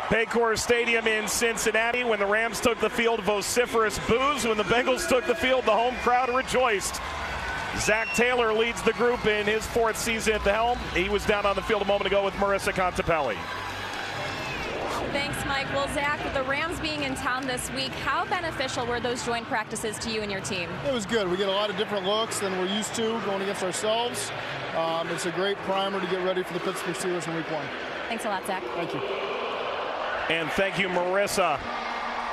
Paycor Stadium in Cincinnati. When the Rams took the field, vociferous boos. When the Bengals took the field, the home crowd rejoiced. Zach Taylor leads the group in his 4th season at the helm. He was down on the field a moment ago with Marissa Contepelli. Thanks, Mike. Well, Zach, with the Rams being in town this week, how beneficial were those joint practices to you and your team? It was good. We get a lot of different looks than we're used to going against ourselves. It's a great primer to get ready for the Pittsburgh Steelers in week 1. Thanks a lot, Zach. Thank you. And thank you, Marissa.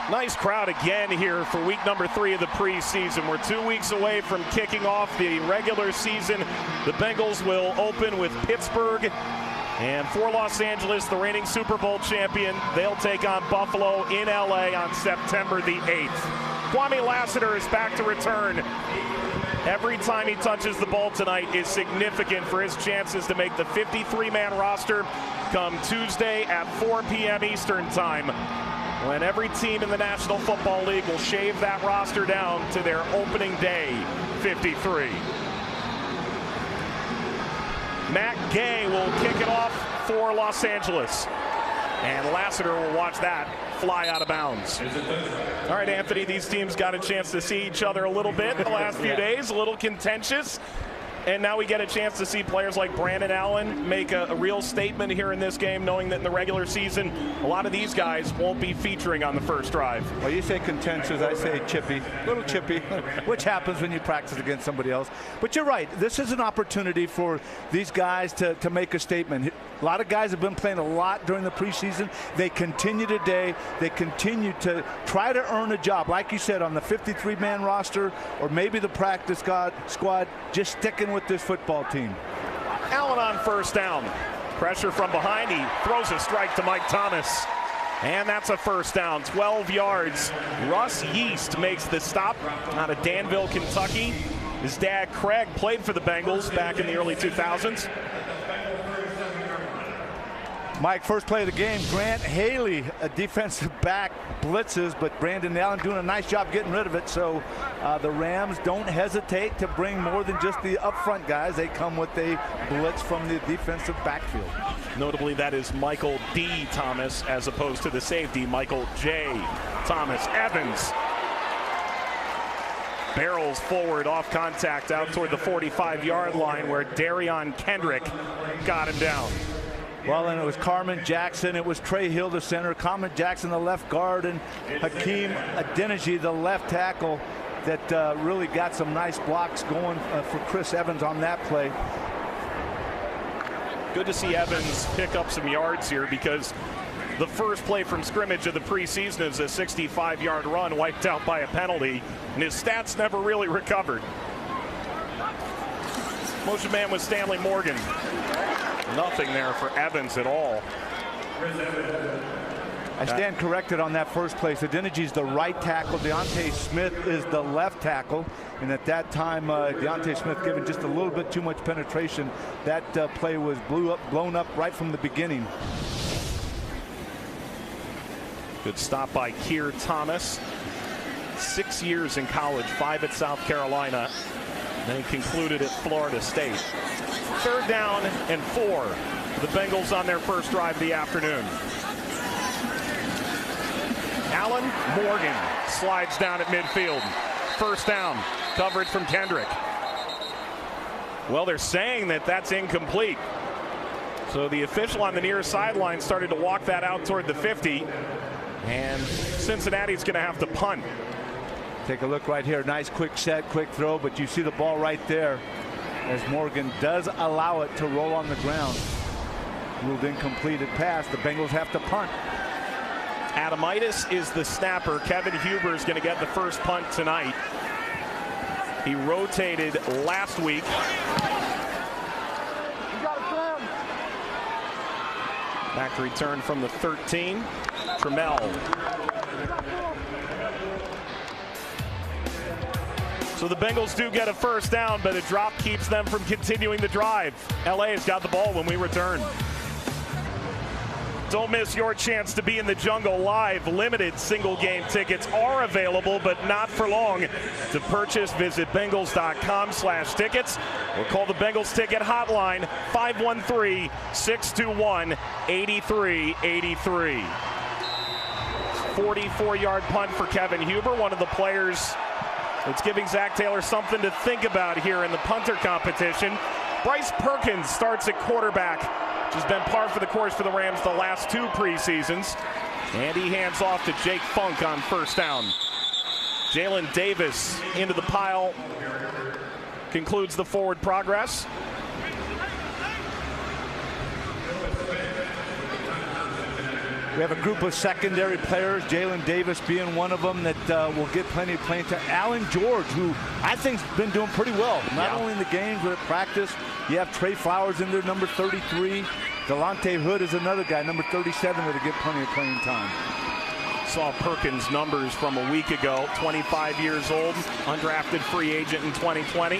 Nice crowd again here for week number 3 of the preseason. We're 2 weeks away from kicking off the regular season. The Bengals will open with Pittsburgh. And for Los Angeles, the reigning Super Bowl champion, they'll take on Buffalo in LA on September the 8th. Kwame Lassiter is back to return. Every time he touches the ball tonight is significant for his chances to make the 53-man roster come Tuesday at 4 p.m. Eastern time, when every team in the National Football League will shave that roster down to their opening day 53. Matt Gay will kick it off for Los Angeles, and Lassiter will watch that fly out of bounds. All right, Anthony, these teams got a chance to see each other a little bit in the last few days, a little contentious. And now we get a chance to see players like Brandon Allen make a real statement here in this game, knowing that in the regular season, a lot of these guys won't be featuring on the first drive. Well, you say contentious, I say chippy, little chippy, which happens when you practice against somebody else. But you're right. This is an opportunity for these guys to make a statement. A lot of guys have been playing a lot during the preseason. They continue today. They continue to try to earn a job, like you said, on the 53-man roster or maybe the practice squad, just sticking with this football team. Allen on first down. Pressure from behind. He throws a strike to Mike Thomas. And that's a first down, 12 yards. Russ Yeast makes the stop out of Danville, Kentucky. His dad, Craig, played for the Bengals back in the early 2000s. Mike, first play of the game, Grant Haley, a defensive back, blitzes, but Brandon Allen doing a nice job getting rid of it. So the Rams don't hesitate to bring more than just the upfront guys. They come with a blitz from the defensive backfield. Notably, that is Michael D. Thomas as opposed to the safety, Michael J. Thomas. Evans barrels forward off contact out toward the 45-yard line where Darion Kendrick got him down. Well, and it was Carmen Jackson, it was Trey Hill, the center, Carmen Jackson, the left guard, and Hakeem Adeniji, the left tackle, that really got some nice blocks going for Chris Evans on that play. Good to see Evans pick up some yards here, because the first play from scrimmage of the preseason is a 65-yard run wiped out by a penalty, and his stats never really recovered. Motion man was Stanley Morgan. Nothing there for Evans at all. I stand corrected on that first play. Adeniji's the right tackle. Deontay Smith is the left tackle. And at that time, Deontay Smith given just a little bit too much penetration. That play was blown up right from the beginning. Good stop by Keir Thomas. 6 years in college, 5 at South Carolina. Then he concluded at Florida State. 3rd down and 4. The Bengals on their first drive of the afternoon. Allen Morgan slides down at midfield. First down. Coverage from Kendrick. Well, they're saying that that's incomplete. So the official on the near sideline started to walk that out toward the 50. And Cincinnati's going to have to punt. Take a look right here. Nice quick set, quick throw, but you see the ball right there as Morgan does allow it to roll on the ground. Ruled incomplete at pass. The Bengals have to punt. Adamitis is the snapper. Kevin Huber is going to get the first punt tonight. He rotated last week. Back to return from the 13. Trammell. So the Bengals do get a first down, but a drop keeps them from continuing the drive. LA has got the ball when we return. Don't miss your chance to be in the jungle live. Limited single game tickets are available, but not for long. To purchase, visit Bengals.com/tickets or call the Bengals ticket hotline 513-621-8383. 44-yard punt for Kevin Huber, one of the players that's giving Zach Taylor something to think about here in the punter competition. Bryce Perkins starts at quarterback, which has been par for the course for the Rams the last 2 preseasons. And he hands off to Jake Funk on first down. Jalen Davis into the pile, concludes the forward progress. We have a group of secondary players, Jalen Davis being one of them, that will get plenty of playing time. Alan George, who I think has been doing pretty well, not only in the games but at practice. You have Trey Flowers in there, number 33. Delonte Hood is another guy, number 37, that'll get plenty of playing time. Saw Perkins' numbers from a week ago, 25 years old, undrafted free agent in 2020.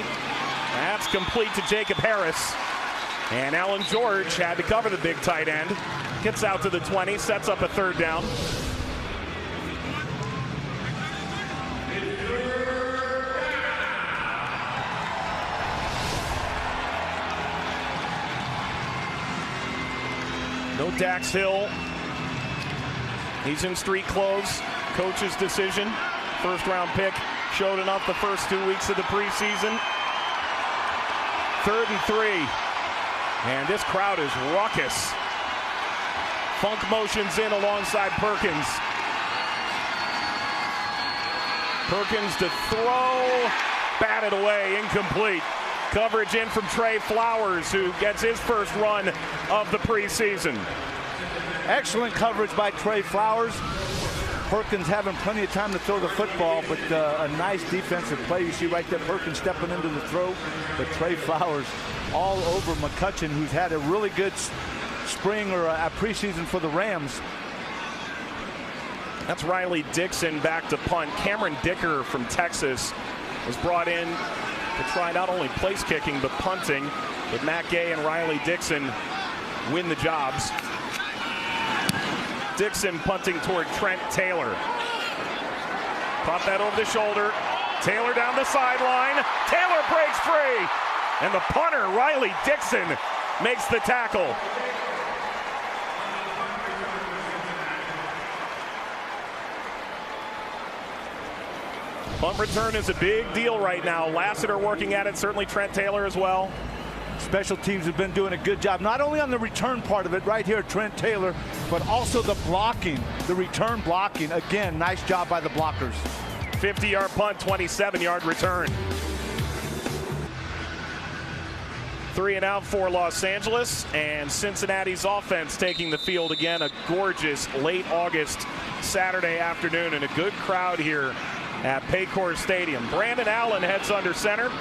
That's complete to Jacob Harris. And Alan George had to cover the big tight end. Gets out to the 20, sets up a third down. No Dax Hill. He's in street clothes. Coach's decision. First-round pick. Showed enough the first 2 weeks of the preseason. 3rd and 3. And this crowd is raucous. Funk motions in alongside Perkins. Perkins to throw. Batted away. Incomplete. Coverage in from Trey Flowers, who gets his first run of the preseason. Excellent coverage by Trey Flowers. Perkins having plenty of time to throw the football, but a nice defensive play. You see right there, Perkins stepping into the throw, but Trey Flowers all over McCutcheon, who's had a really good spring or a preseason for the Rams. That's Riley Dixon back to punt. Cameron Dicker from Texas was brought in to try not only place kicking but punting, but Matt Gay and Riley Dixon win the jobs. Dixon punting toward Trent Taylor. Caught that over the shoulder. Taylor down the sideline. Taylor breaks free. And the punter, Riley Dixon, makes the tackle. Punt return is a big deal right now. Lassiter working at it, certainly Trent Taylor as well. Special teams have been doing a good job, not only on the return part of it right here, Trent Taylor, but also the blocking, the return blocking. Again, nice job by the blockers. 50-yard punt, 27-yard return. 3 and out for Los Angeles, and Cincinnati's offense taking the field again. A gorgeous late August Saturday afternoon, and a good crowd here at Paycor Stadium. Brandon Allen heads under center.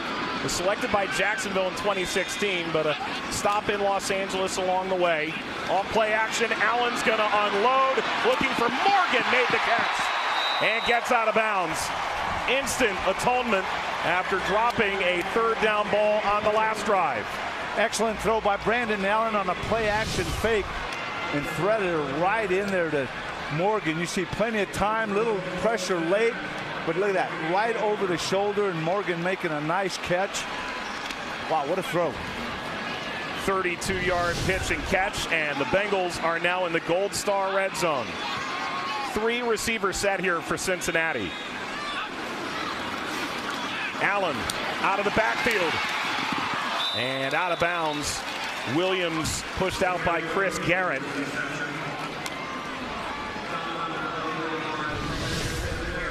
Was selected by Jacksonville in 2016, but a stop in Los Angeles along the way. Off play action, Allen's gonna unload. Looking for Morgan, made the catch and gets out of bounds. Instant atonement after dropping a 3rd down ball on the last drive. Excellent throw by Brandon Allen on a play action fake and threaded it right in there to Morgan. You see plenty of time, little pressure late. But look at that, right over the shoulder, and Morgan making a nice catch. Wow, what a throw. 32-yard pitch and catch, and the Bengals are now in the Gold Star red zone. 3 receivers set here for Cincinnati. Allen out of the backfield. And out of bounds. Williams pushed out by Chris Garrett.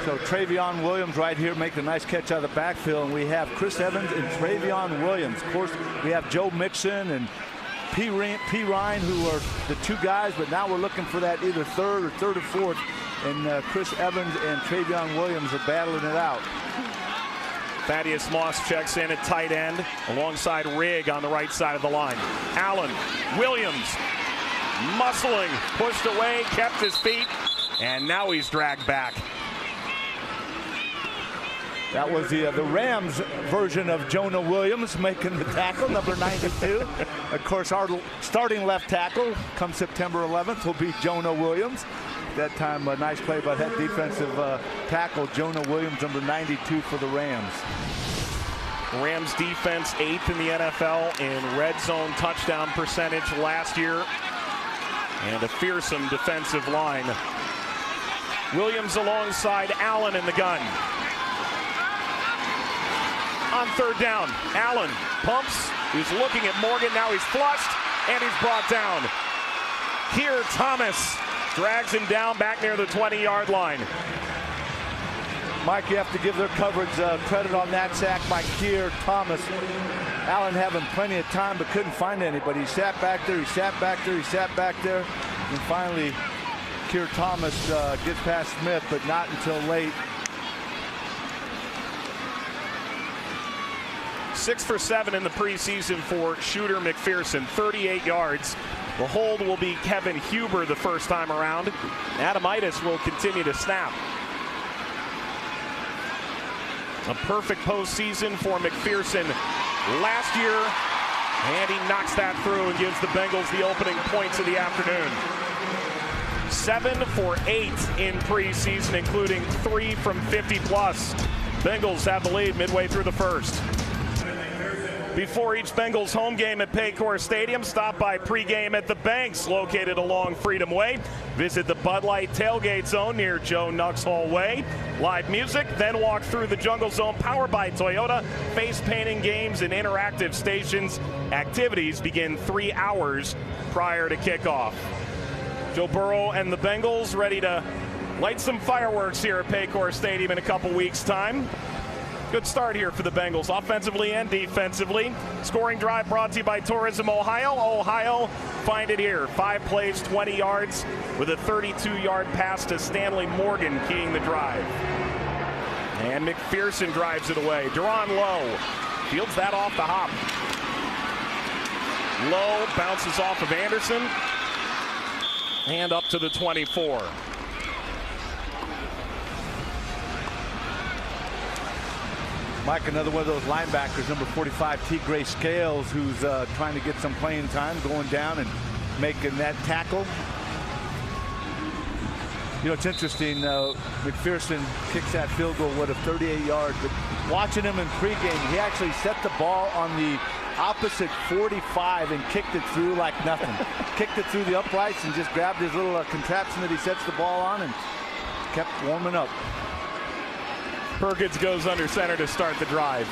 So Travion Williams right here making a nice catch out of the backfield, and we have Chris Evans and Travion Williams. Of course, we have Joe Mixon and P. Ryan, who are the 2 guys, but now we're looking for that either 3rd or 4th, and Chris Evans and Travion Williams are battling it out. Thaddeus Moss checks in at tight end alongside Rigg on the right side of the line. Allen, Williams, muscling, pushed away, kept his feet, and now he's dragged back. That was the Rams version of Jonah Williams making the tackle, number 92. Of course, our starting left tackle come September 11th will be Jonah Williams. That time, a nice play by that defensive tackle, Jonah Williams, number 92 for the Rams. Rams defense 8th in the NFL in red zone touchdown percentage last year. And a fearsome defensive line. Williams alongside Allen in the gun. On third down, Allen pumps. He's looking at Morgan. Now he's flushed, and he's brought down. Here, Thomas drags him down back near the 20-yard line. Mike, you have to give their coverage credit on that sack by Keir Thomas. Allen having plenty of time but couldn't find anybody. He sat back there, he sat back there, he sat back there. And finally, Keir Thomas gets past Smith, but not until late. 6 for 7 in the preseason for Shooter McPherson, 38 yards. The hold will be Kevin Huber the first time around. Adamitis will continue to snap. A perfect postseason for McPherson last year, and he knocks that through and gives the Bengals the opening points of the afternoon. 7 for 8 in preseason, including 3 from 50-plus. Bengals have the lead midway through the first. Before each Bengals home game at Paycor Stadium, stop by pregame at the Banks, located along Freedom Way. Visit the Bud Light Tailgate Zone near Joe Nuxhall Way. Live music, then walk through the Jungle Zone, powered by Toyota. Face painting games and interactive stations. Activities begin 3 hours prior to kickoff. Joe Burrow and the Bengals ready to light some fireworks here at Paycor Stadium in a couple weeks' time. Good start here for the Bengals, offensively and defensively. Scoring drive brought to you by Tourism Ohio. Ohio, find it here. 5 plays, 20 yards, with a 32-yard pass to Stanley Morgan keying the drive. And McPherson drives it away. Deron Lowe fields that off the hop. Lowe bounces off of Anderson and up to the 24. Mike, another one of those linebackers, number 45, T. Gray Scales, who's trying to get some playing time, going down and making that tackle. You know, it's interesting, McPherson kicks that field goal, what, of 38 yards, but watching him in pregame, he actually set the ball on the opposite 45 and kicked it through like nothing. Kicked it through the uprights and just grabbed his little contraption that he sets the ball on and kept warming up. Perkins goes under center to start the drive.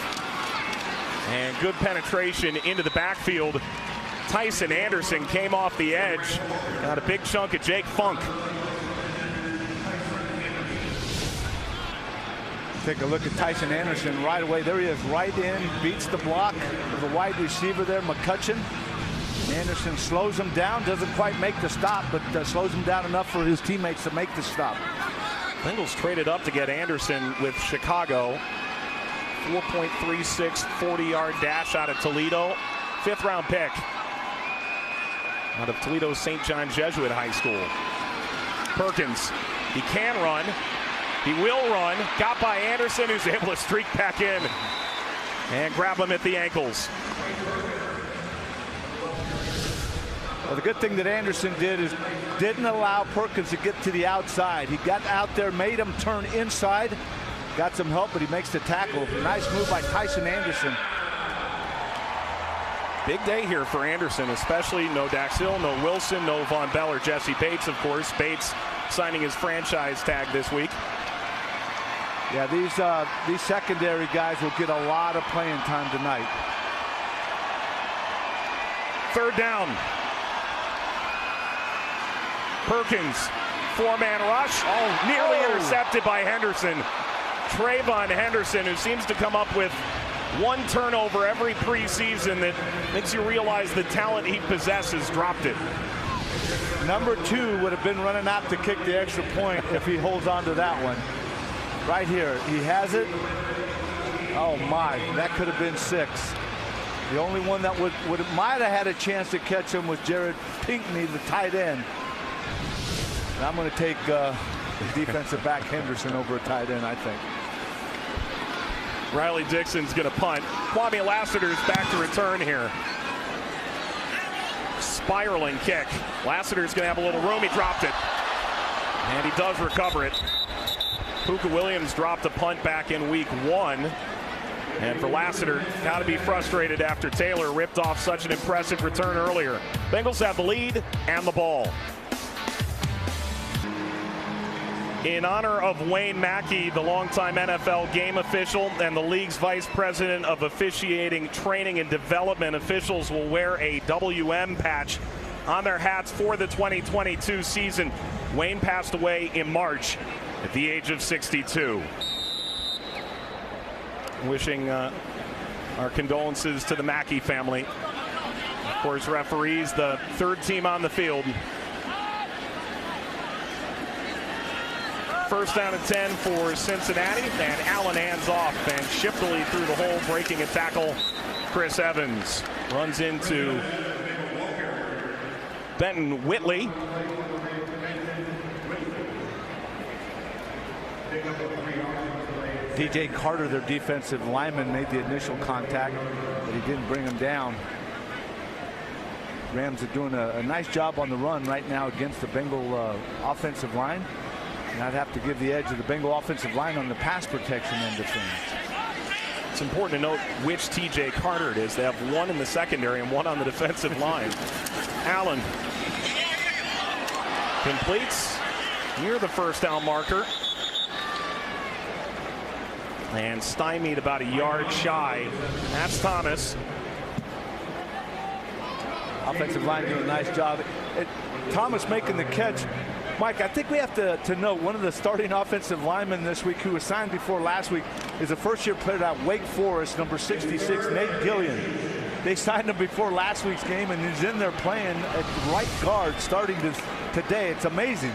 And good penetration into the backfield. Tyson Anderson came off the edge. Got a big chunk of Jake Funk. Take a look at Tyson Anderson right away. There he is, right in, beats the block. There's a wide receiver there, McCutcheon. Anderson slows him down, doesn't quite make the stop, but slows him down enough for his teammates to make the stop. Bengals traded up to get Anderson with Chicago. 4.36 40-yard dash out of Toledo. 5th round pick out of Toledo St. John Jesuit High School. Perkins, he can run. He will run. Got by Anderson, who's able to streak back in and grab him at the ankles. Well, the good thing that Anderson did is didn't allow Perkins to get to the outside. He got out there, made him turn inside, got some help, but he makes the tackle. Nice move by Tyson Anderson. Big day here for Anderson, especially no Dax Hill, no Wilson, no Von Bell or Jesse Bates, of course. Bates signing his franchise tag this week. Yeah, these secondary guys will get a lot of playing time tonight. 3rd down. Perkins, 4-man rush. Oh, nearly intercepted by Henderson. Trayvon Henderson, who seems to come up with one turnover every preseason that makes you realize the talent he possesses, dropped it. Number 2 would have been running out to kick the extra point if he holds on to that one. Right here, he has it. Oh my, that could have been 6. The only one that might have had a chance to catch him was Jared Pinckney, the tight end. And I'm going to take the defensive back Henderson over a tight end, I think. Riley Dixon's going to punt. Kwame Lassiter's back to return here. Spiraling kick. Lassiter's going to have a little room. He dropped it. And he does recover it. Puka Williams dropped a punt back in week 1. And for Lassiter, got to be frustrated after Taylor ripped off such an impressive return earlier. Bengals have the lead and the ball. In honor of Wayne Mackey, the longtime NFL game official and the league's vice president of officiating, training, and development, officials will wear a WM patch on their hats for the 2022 season. Wayne passed away in March at the age of 62. Wishing our condolences to the Mackey family. Of course, referees, the third team on the field. First down and 10 for Cincinnati, and Allen hands off and shiftily through the hole, breaking a tackle. Chris Evans runs into Benton Whitley. DJ Carter, their defensive lineman, made the initial contact, but he didn't bring him down. Rams are doing a nice job on the run right now against the Bengal offensive line. And I'd have to give the edge to the Bengal offensive line on the pass protection end of things. It's important to note which TJ Carter it is. They have one in the secondary and one on the defensive line. Allen completes near the first down marker. And stymied about a yard shy. That's Thomas. Offensive line doing a nice job. Thomas making the catch. Mike, I think we have to note one of the starting offensive linemen this week who was signed before last week is a first-year player at Wake Forest, number 66, Nate Gillian. They signed him before last week's game, and he's in there playing at right guard starting today. It's amazing.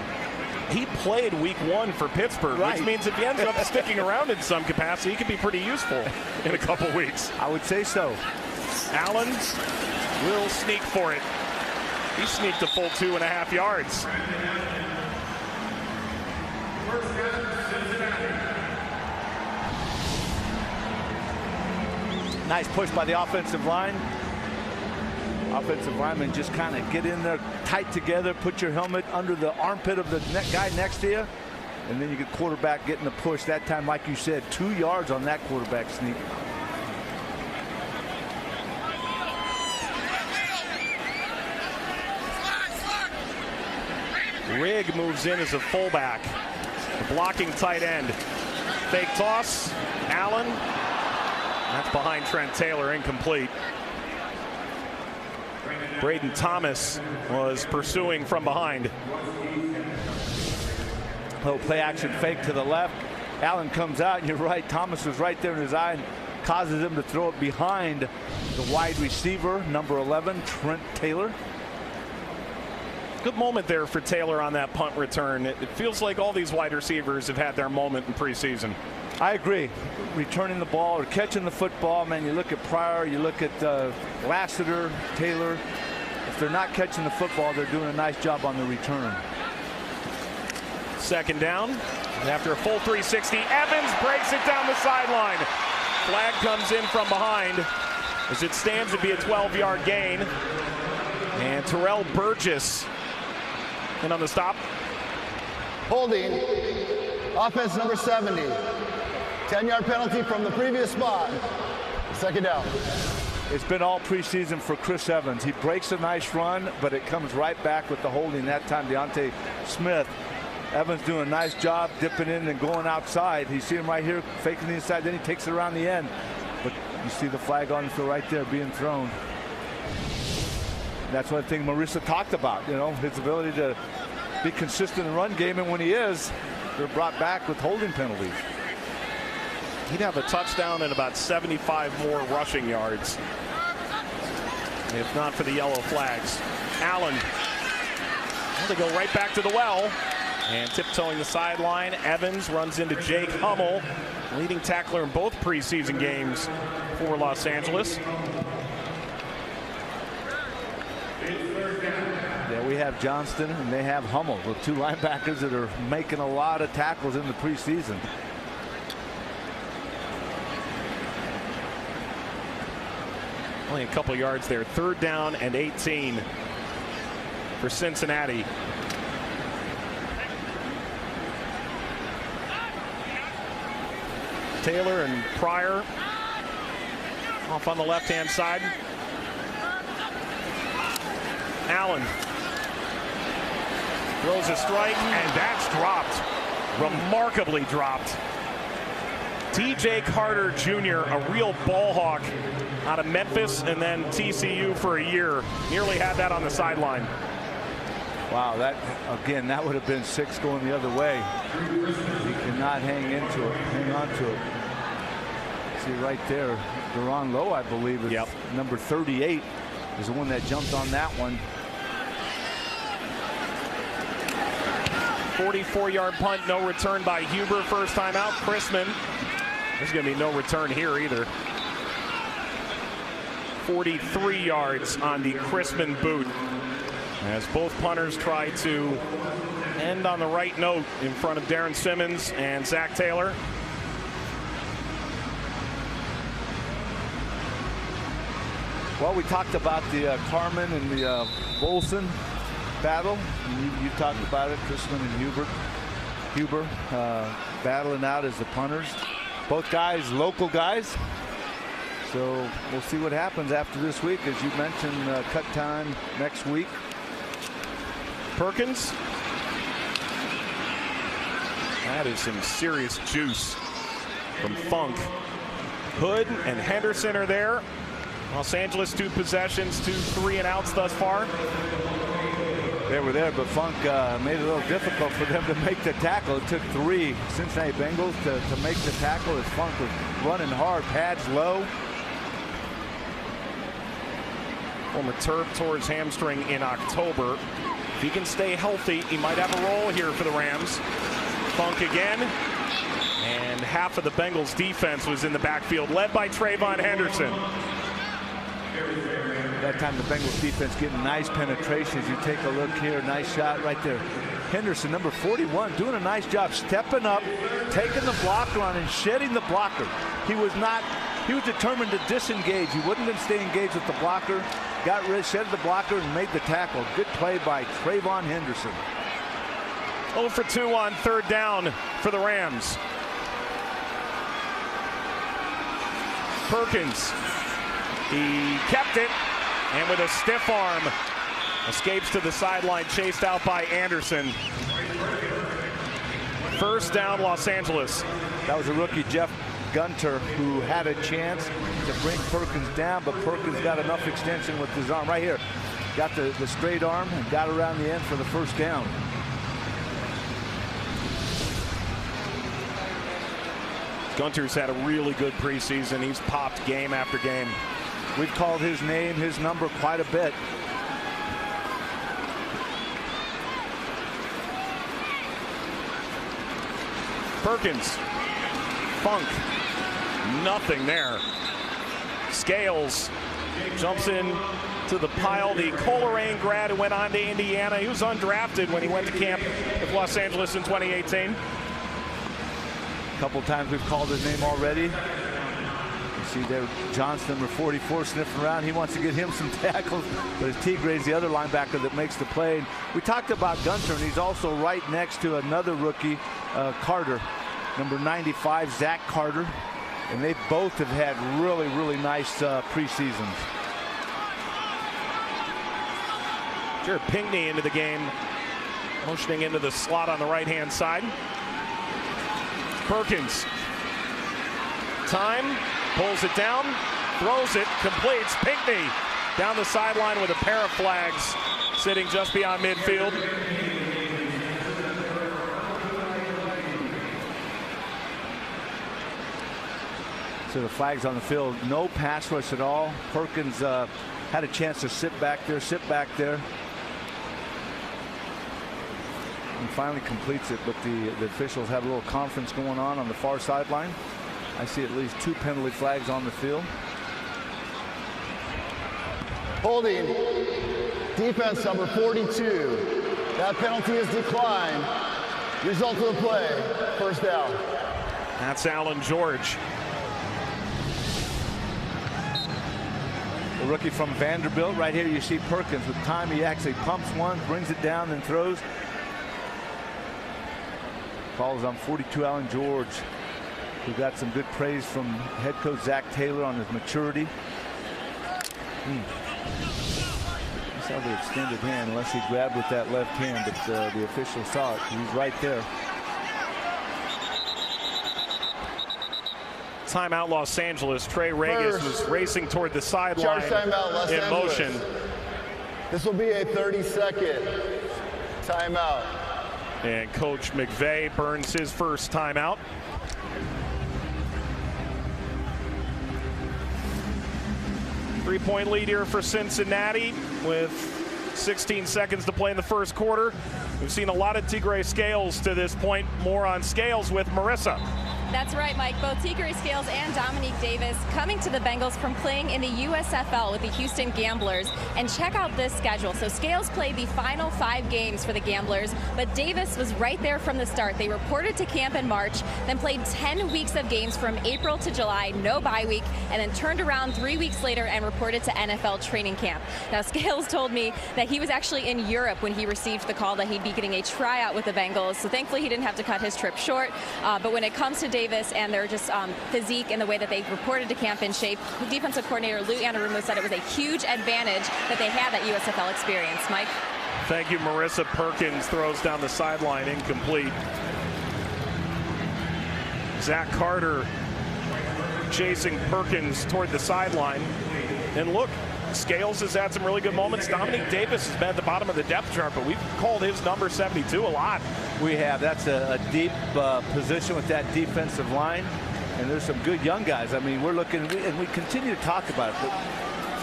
He played week 1 for Pittsburgh, right, which means if he ends up sticking around in some capacity, he could be pretty useful in a couple weeks. I would say so. Allen will sneak for it. He sneaked a full 2.5 yards. Nice push by the offensive line. Offensive linemen just kind of get in there tight together, put your helmet under the armpit of the guy next to you, and then you get quarterback getting the push. That time, like you said, 2 yards on that quarterback sneak. Rigg moves in as a fullback. The blocking tight end. Fake toss. Allen. That's behind Trent Taylor, incomplete. Braden Thomas was pursuing from behind. Little play action fake to the left. Allen comes out, and you're right. Thomas was right there in his eye and causes him to throw it behind the wide receiver, number 11, Trent Taylor. Good moment there for Taylor on that punt return. It feels like all these wide receivers have had their moment in preseason. I agree. Returning the ball or catching the football, man, you look at Pryor, you look at Lassiter, Taylor. If they're not catching the football, they're doing a nice job on the return. Second down. And after a full 360, Evans breaks it down the sideline. Flag comes in from behind. As it stands, it'd be a 12-yard gain. And Terrell Burgess in on the stop. Holding. Offense number 70. 10-yard penalty from the previous spot. Second down. It's been all preseason for Chris Evans. He breaks a nice run, but it comes right back with the holding. That time, Deontay Smith. Evans doing a nice job dipping in and going outside. You see him right here faking the inside, then he takes it around the end. But you see the flag on the field right there being thrown. That's one thing Marissa talked about, you know, his ability to be consistent in the run game, and when he is, they're brought back with holding penalties. He'd have a touchdown and about 75 more rushing yards if not for the yellow flags. Allen, they go right back to the well, and tiptoeing the sideline, Evans runs into Jake Hummel, leading tackler in both preseason games for Los Angeles. Yeah, we have Johnston and they have Hummel, the two linebackers that are making a lot of tackles in the preseason. Only a couple yards there. Third down and 18 for Cincinnati. Taylor and Pryor off on the left-hand side. Allen throws a strike, and that's dropped. remarkably dropped. TJ Carter Jr., a real ball hawk out of Memphis and then TCU for a year. Nearly had that on the sideline. Wow, that again, that would have been 6 going the other way. He cannot hang on to it. See right there, Deron Lowe, I believe, is number 38, is the one that jumped on that one. 44-yard punt, no return by Huber. First time out. Chrisman. There's going to be no return here either. 43 yards on the Chrisman boot, as both punters try to end on the right note in front of Darren Simmons and Zach Taylor. Well, we talked about the Carman and the Bolson battle. You talked about it, Chrisman and Huber battling out as the punters. Both guys, local guys. So we'll see what happens after this week. As you mentioned, cut time next week. Perkins. That is some serious juice from Funk. Hood and Henderson are there. Los Angeles 2 possessions, 2 3-and-outs thus far. They were there, but Funk made it a little difficult for them to make the tackle. It took 3 Cincinnati Bengals to make the tackle as Funk was running hard, pads low. Former Terp tore his hamstring in October. If he can stay healthy, he might have a role here for the Rams. Funk again. And half of the Bengals defense was in the backfield, led by Trayvon Henderson. That time the Bengals defense getting nice penetrations. You take a look here, nice shot right there. Henderson, number 41, doing a nice job stepping up, taking the blocker on and shedding the blocker. He was determined to disengage. He wouldn't even stay engaged with the blocker. Got rid, shedded the blocker and made the tackle. Good play by Trayvon Henderson. 0 for 2 on 3rd down for the Rams. Perkins. He kept it, and with a stiff arm, escapes to the sideline, chased out by Anderson. 1st down, Los Angeles. That was a rookie, Jeff Gunter, who had a chance to bring Perkins down, but Perkins got enough extension with his arm right here. Got the straight arm and got around the end for the 1st down. Gunter's had a really good preseason. He's popped game after game. We've called his name, his number quite a bit. Perkins. Funk. Nothing there. Scales jumps in to the pile. The Coleraine grad who went on to Indiana. He was undrafted when he went to camp with Los Angeles in 2018. A couple times we've called his name already. You see there Johnson, number 44, sniffing around. He wants to get him some tackles, but it's Tigre's the other linebacker that makes the play. And we talked about Gunter, and he's also right next to another rookie, Carter, number 95, Zach Carter. And they both have had really, really nice preseasons. Jared Pinckney into the game, motioning into the slot on the right-hand side. Perkins. Time, pulls it down, throws it, completes. Pinckney down the sideline with a pair of flags sitting just beyond midfield. So the flags on the field, no pass rush at all. Perkins had a chance to sit back there. And finally completes it, but the officials have a little conference going on the far sideline. I see at least 2 penalty flags on the field. Holding defense number 42. That penalty is declined. Result of the play, 1st down. That's Alan George. The rookie from Vanderbilt. Right here you see Perkins with time. He actually pumps one, brings it down, and throws. Falls on 42, Alan George, who got some good praise from head coach Zach Taylor on his maturity. I saw the extended hand, unless he grabbed with that left hand, but the official saw it. He's right there. Timeout Los Angeles. Trey Regis was racing toward the sideline timeout, Los in Angeles. motion. This will be a 30-second timeout. And Coach McVay burns his first timeout. Three-point lead here for Cincinnati with 16 seconds to play in the first quarter. We've seen a lot of Tigre Scales to this point. More on Scales with Marissa. That's right, Mike. Both Tigre Scales and Dominique Davis coming to the Bengals from playing in the USFL with the Houston Gamblers. And check out this schedule. So Scales played the final 5 games for the Gamblers, but Davis was right there from the start. They reported to camp in March, then played 10 weeks of games from April to July, no bye week, and then turned around 3 weeks later and reported to NFL training camp. Now, Scales told me that he was actually in Europe when he received the call that he'd be getting a tryout with the Bengals. So thankfully, he didn't have to cut his trip short. But when it comes to Davis and their just physique and the way that they reported to camp in shape, defensive coordinator Lou Anarumo said it was a huge advantage that they had that USFL experience. Mike? Thank you, Marissa. Perkins throws down the sideline, incomplete. Zach Carter chasing Perkins toward the sideline. And look, Scales has had some really good moments. Dominique Davis has been at the bottom of the depth chart, but we've called his number 72 a lot. We have. That's a deep position with that defensive line. And there's some good young guys. I mean, we're looking, and we continue to talk about it, but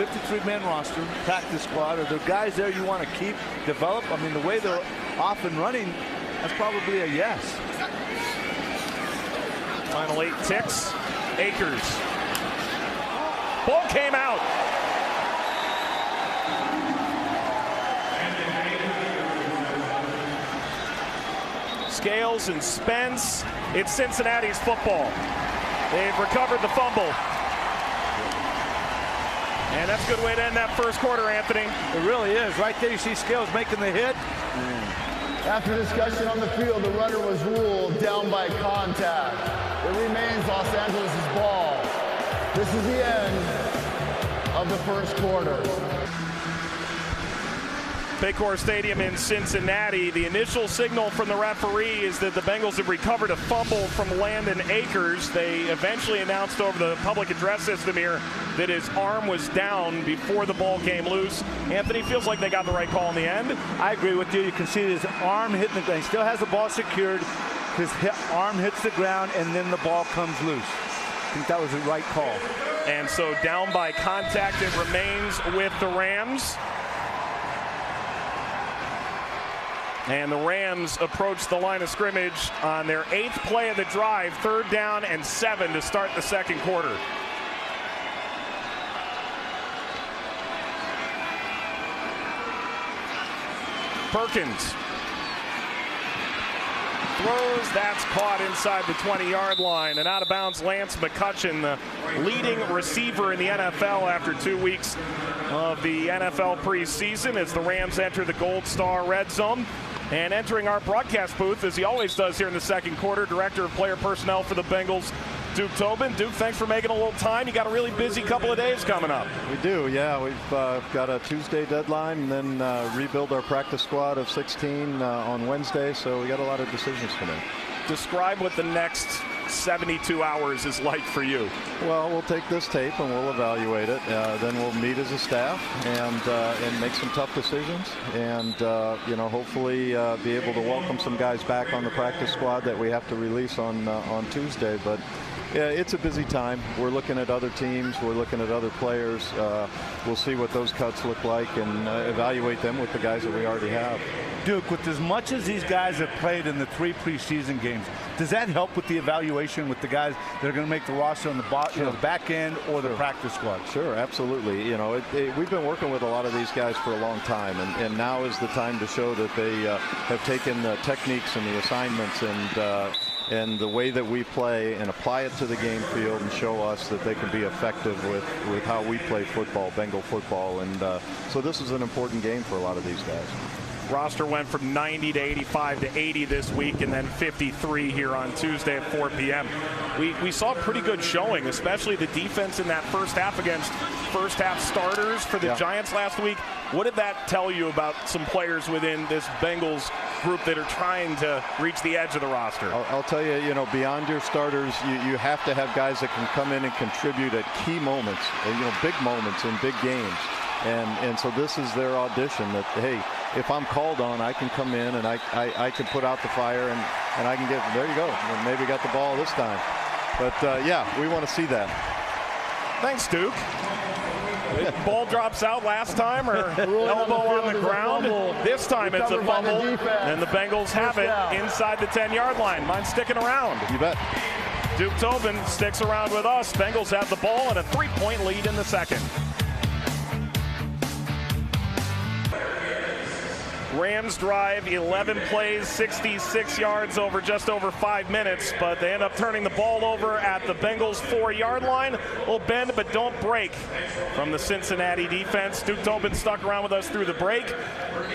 53-man roster, practice squad, are there guys there you want to keep, develop? I mean, the way they're off and running, that's probably a yes. Final 8 ticks. Akers. Ball came out. Scales and Spence. It's Cincinnati's football. They've recovered the fumble. And that's a good way to end that first quarter, Anthony. It really is. Right there, you see Scales making the hit. After discussion on the field, the runner was ruled down by contact. It remains Los Angeles' ball. This is the end of the first quarter. Paycor Stadium in Cincinnati. The initial signal from the referee is that the Bengals have recovered a fumble from Landon Akers. They eventually announced over the public address system here that his arm was down before the ball came loose. Anthony, feels like they got the right call in the end. I agree with you. You can see his arm hitting the ground. He still has the ball secured. His arm hits the ground, and then the ball comes loose. I think that was the right call. And so down by contact, it remains with the Rams. And the Rams approach the line of scrimmage on their 8th play of the drive, 3rd down and 7 to start the second quarter. Perkins throws, that's caught inside the 20-yard line. And out of bounds, Lance McCutcheon, the leading receiver in the NFL after 2 weeks of the NFL preseason, as the Rams enter the Gold Star Red Zone. And entering our broadcast booth, as he always does here in the second quarter, Director of Player Personnel for the Bengals, Duke Tobin. Duke, thanks for making a little time. You got a really busy couple of days coming up. We do, yeah. We've got a Tuesday deadline and then rebuild our practice squad of 16 on Wednesday, so we got a lot of decisions to make. Describe what the next 72 hours is like for you. Well, we'll take this tape and we'll evaluate it. Then we'll meet as a staff and make some tough decisions, and you know, hopefully be able to welcome some guys back on the practice squad that we have to release on Tuesday. But yeah, it's a busy time. We're looking at other teams. We're looking at other players. We'll see what those cuts look like and evaluate them with the guys that we already have. Duke, with as much as these guys have played in the 3 preseason games, does that help with the evaluation with the guys that are going to make the roster on the, the back end or the practice squad? Sure, absolutely. You know, we've been working with a lot of these guys for a long time, and now is the time to show that they have taken the techniques and the assignments and the way that we play and apply it to the game field and show us that they can be effective with how we play football, Bengal football. And so this is an important game for a lot of these guys. Roster went from 90 to 85 to 80 this week, and then 53 here on Tuesday at 4 p.m. We saw a pretty good showing, especially the defense in that first half against first half starters for the Giants last week. What did that tell you about some players within this Bengals group that are trying to reach the edge of the roster? I'll tell you, beyond your starters, you have to have guys that can come in and contribute at key moments, big moments in big games. And so this is their audition that, hey, if I'm called on, I can come in and I can put out the fire and I can get, there you go, and maybe got the ball this time. But, yeah, we want to see that. Thanks, Duke. Ball drops out last time, or elbow on the ground. This time it's a fumble, and the Bengals have it inside the 10-yard line. Mine's sticking around. You bet. Duke Tobin sticks around with us. Bengals have the ball and a 3-point lead in the second. Rams drive 11 plays, 66 yards over just over 5 minutes, but they end up turning the ball over at the Bengals 4-yard line. We'll bend but don't break from the Cincinnati defense. Duke Tobin stuck around with us through the break.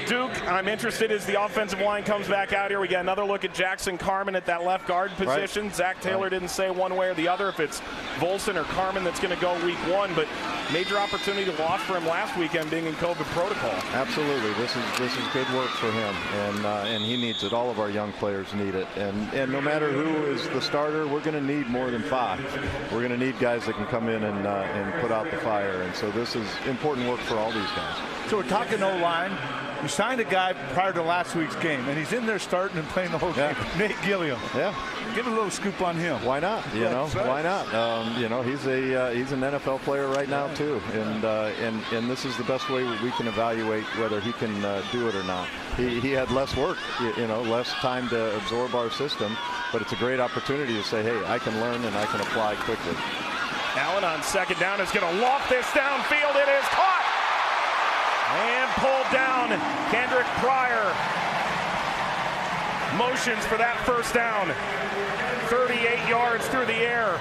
Duke, I'm interested as the offensive line comes back out here. We got another look at Jackson Carman at that left guard position. Right. Zach Taylor didn't say one way or the other if it's Volson or Carman that's going to go week 1, but major opportunity lost for him last weekend being in COVID protocol. Absolutely. This is good work for him, and he needs it. All of our young players need it, and no matter who is the starter, we're going to need more than 5. We're going to need guys that can come in and put out the fire, and so this is important work for all these guys. So we're talking O-line. You signed a guy prior to last week's game, and he's in there starting and playing the whole game. Nate Gilliam. Yeah. Give a little scoop on him. Why not? Why not? He's an NFL player right now too, and this is the best way we can evaluate whether he can do it or not. He had less work, less time to absorb our system, but it's a great opportunity to say, hey, I can learn and I can apply quickly. Allen on second down is going to loft this downfield. It is caught and pulled down. Kendrick Pryor motions for that first down. 38 yards through the air.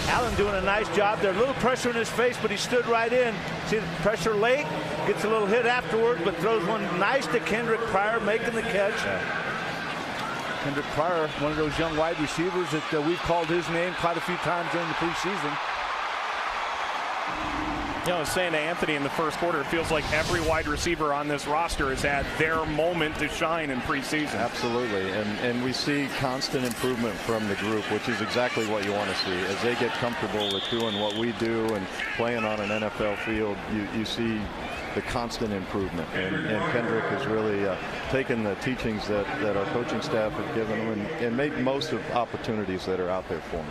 Allen doing a nice job there. A little pressure in his face, but he stood right in. See the pressure late, gets a little hit afterward, but throws one nice to Kendrick Pryor, making the catch. Kendrick Pryor, one of those young wide receivers that we've called his name quite a few times during the preseason. I was saying to Anthony in the first quarter, it feels like every wide receiver on this roster has had their moment to shine in preseason. Absolutely, and we see constant improvement from the group, which is exactly what you want to see. As they get comfortable with doing what we do and playing on an NFL field, you see the constant improvement. And Kendrick has really taken the teachings that our coaching staff have given him and made most of opportunities that are out there for him.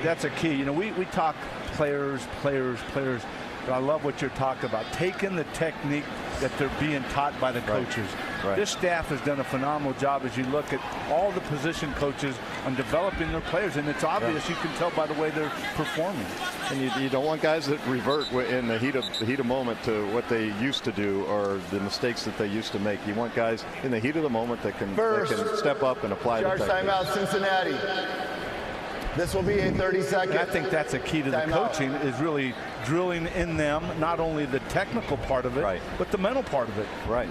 That's a key. We talk players, but I love what you're talking about. Taking the technique that they're being taught by the coaches. Right. This staff has done a phenomenal job as you look at all the position coaches on developing their players, and it's obvious. You can tell by the way they're performing. And you don't want guys that revert in the heat of moment to what they used to do or the mistakes that they used to make. You want guys in the heat of the moment that can step up and apply the technique. Timeout, Cincinnati. This will be a 30-second. I think that's a key to the coaching is really drilling in them not only the technical part of it, but the mental part of it. Right.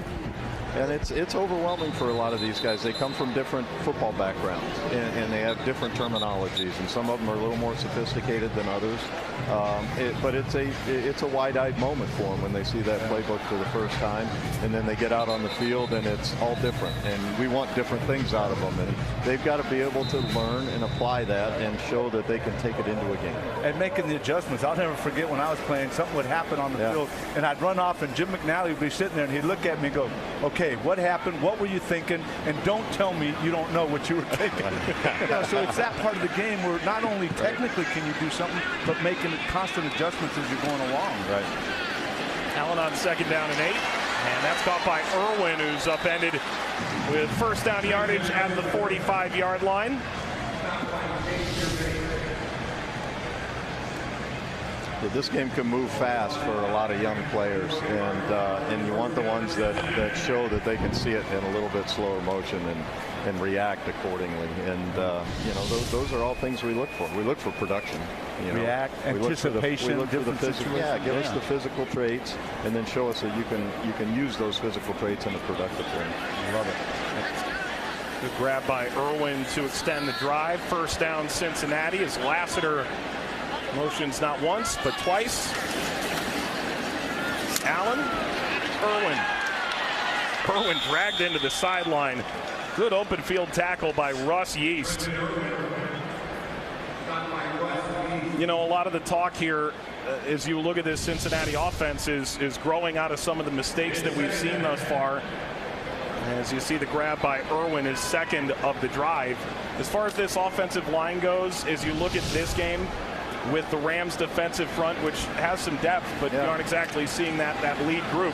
And it's overwhelming for a lot of these guys. They come from different football backgrounds, and they have different terminologies, and some of them are a little more sophisticated than others. But it's a wide-eyed moment for them when they see that playbook for the first time, and then they get out on the field, and it's all different. And we want different things out of them, and they've got to be able to learn and apply that and show that they can take it into a game. And making the adjustments. I'll never forget when I was playing, something would happen on the field, and I'd run off, and Jim McNally would be sitting there, and he'd look at me and go, okay, what happened? What were you thinking? And don't tell me you don't know what you were thinking. So it's that part of the game where not only technically can you do something, but making constant adjustments as you're going along. Right. Allen on second down and 8. And that's caught by Irwin, who's upended with first down yardage at the 45-yard line. This game can move fast for a lot of young players, and you want the ones that show that they can see it in a little bit slower motion and react accordingly. And those are all things we look for. We look for production. React, anticipation, we look for the physical. Give us the physical traits, and then show us that you can use those physical traits in a productive way. I love it. Good grab by Irwin to extend the drive. First down, Cincinnati, as Lassiter motions not once but twice. Allen Irwin. Irwin dragged into the sideline. Good open field tackle by Russ Yeast. You know, a lot of the talk here as you look at this Cincinnati offense is growing out of some of the mistakes that we've seen thus far. As you see, the grab by Irwin is second of the drive. As far as this offensive line goes, as you look at this game with the Rams defensive front, which has some depth, but you aren't exactly seeing that lead group.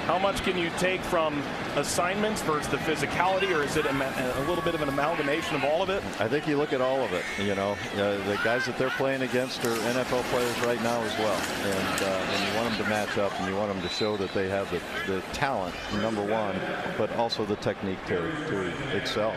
How much can you take from assignments versus the physicality, or is it a little bit of an amalgamation of all of it? I think you look at all of it. You know, the guys that they're playing against are NFL players right now as well, and you want them to match up, and you want them to show that they have the talent, number one, but also the technique to excel.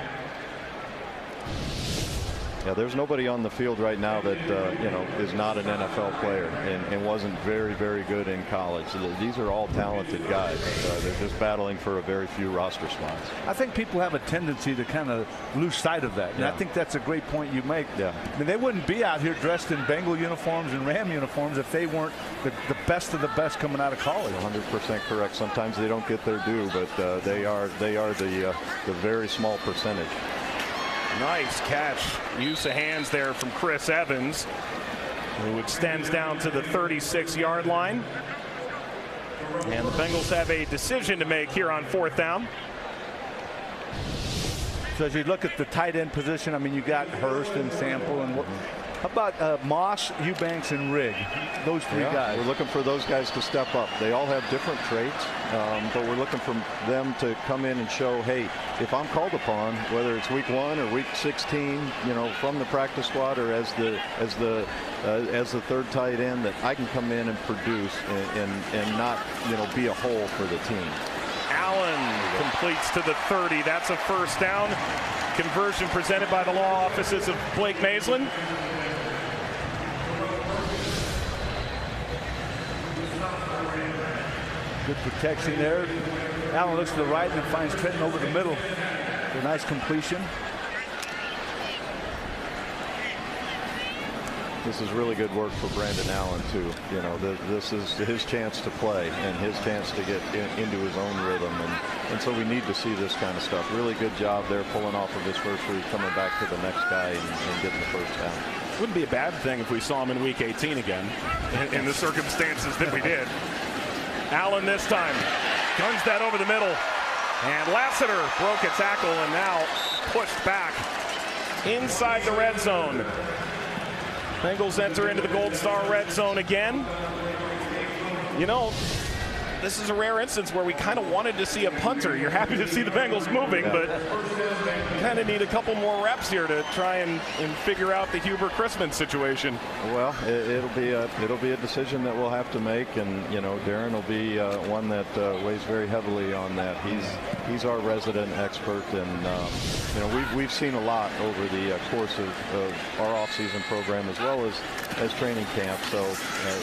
Yeah, there's nobody on the field right now that you know, is not an NFL player and wasn't very, very good in college. These are all talented guys. They're just battling for a very few roster spots. I think people have a tendency to kind of lose sight of that, and I think that's a great point you make. Yeah. I mean, they wouldn't be out here dressed in Bengal uniforms and Ram uniforms if they weren't the best of the best coming out of college. 100% correct. Sometimes they don't get their due, but they are the very small percentage. Nice catch. Use of hands there from Chris Evans, who extends down to the 36-yard line. And the Bengals have a decision to make here on 4th down. So as you look at the tight end position, I mean, you got Hurst and Sample and how about Moss, Eubanks, and Rigg? Those three guys. We're looking for those guys to step up. They all have different traits, but we're looking for them to come in and show, hey, if I'm called upon, whether it's week 1 or week 16, you know, from the practice squad or as the third tight end, that I can come in and produce and not, you know, be a hole for the team. Allen completes to the 30. That's a first down. Conversion presented by the law offices of Blake Maislin. Good protection there. Allen looks to the right and finds Trenton over the middle. A nice completion. This is really good work for Brandon Allen too. You know, this is his chance to play and his chance to get into his own rhythm, and so we need to see this kind of stuff. Really good job there, pulling off of his first read, coming back to the next guy and getting the first down. Wouldn't be a bad thing if we saw him in week 18 again, in the circumstances that we did. Allen this time guns that over the middle, and Lassiter broke a tackle and now pushed back inside the red zone. Bengals enter into the Gold Star red zone again. You know, this is a rare instance where we kind of wanted to see a punter. You're happy to see the Bengals moving, but you kind of need a couple more reps here to try and figure out the Huber Chrisman situation. Well, it'll be a decision that we'll have to make, and you know, Darren will be one that weighs very heavily on that. He's our resident expert, and you know, we've seen a lot over the course of our off-season program as well as training camp. So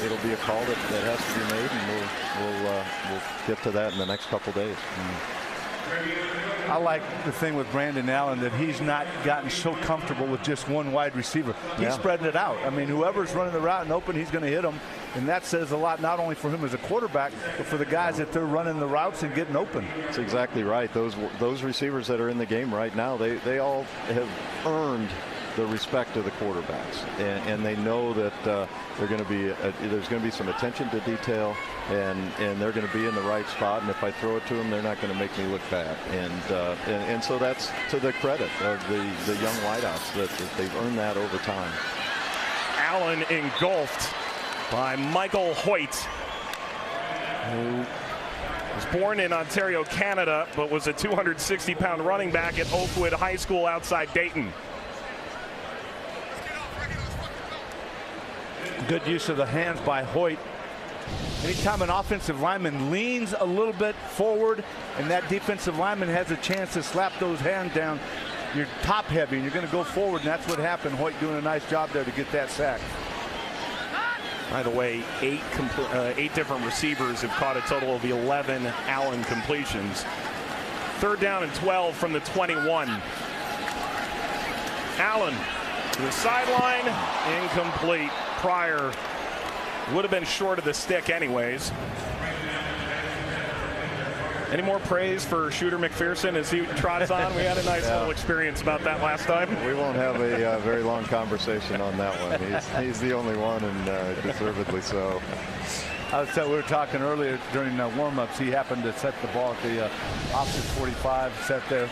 it'll be a call that has to be made, and we'll get to that in the next couple days. I like the thing with Brandon Allen that he's not gotten so comfortable with just one wide receiver. He's spreading it out. I mean, whoever's running the route and open, he's going to hit them. And that says a lot, not only for him as a quarterback, but for the guys that they're running the routes and getting open. That's exactly right. Those receivers that are in the game right now, they all have earned the respect of the quarterbacks, and they know that there's going to be some attention to detail, and they're going to be in the right spot. And if I throw it to them, they're not going to make me look bad. And so that's to the credit of the young wideouts that they've earned that over time. Allen engulfed by Michael Hoyt, who was born in Ontario, Canada, but was a 260-pound running back at Oakwood High School outside Dayton. Good use of the hands by Hoyt. Anytime an offensive lineman leans a little bit forward and that defensive lineman has a chance to slap those hands down, you're top heavy and you're going to go forward, and that's what happened. Hoyt doing a nice job there to get that sack. By the way, 8 different receivers have caught a total of 11 Allen completions. 3rd down and 12 from the 21. Allen to the sideline, incomplete. Pryor would have been short of the stick anyways. Any more praise for Shooter McPherson as he trots on? We had a nice little experience about that last time. We won't have a very long conversation on that one. He's the only one, and deservedly so. We were talking earlier during warm-ups. He happened to set the ball at the opposite 45, set there.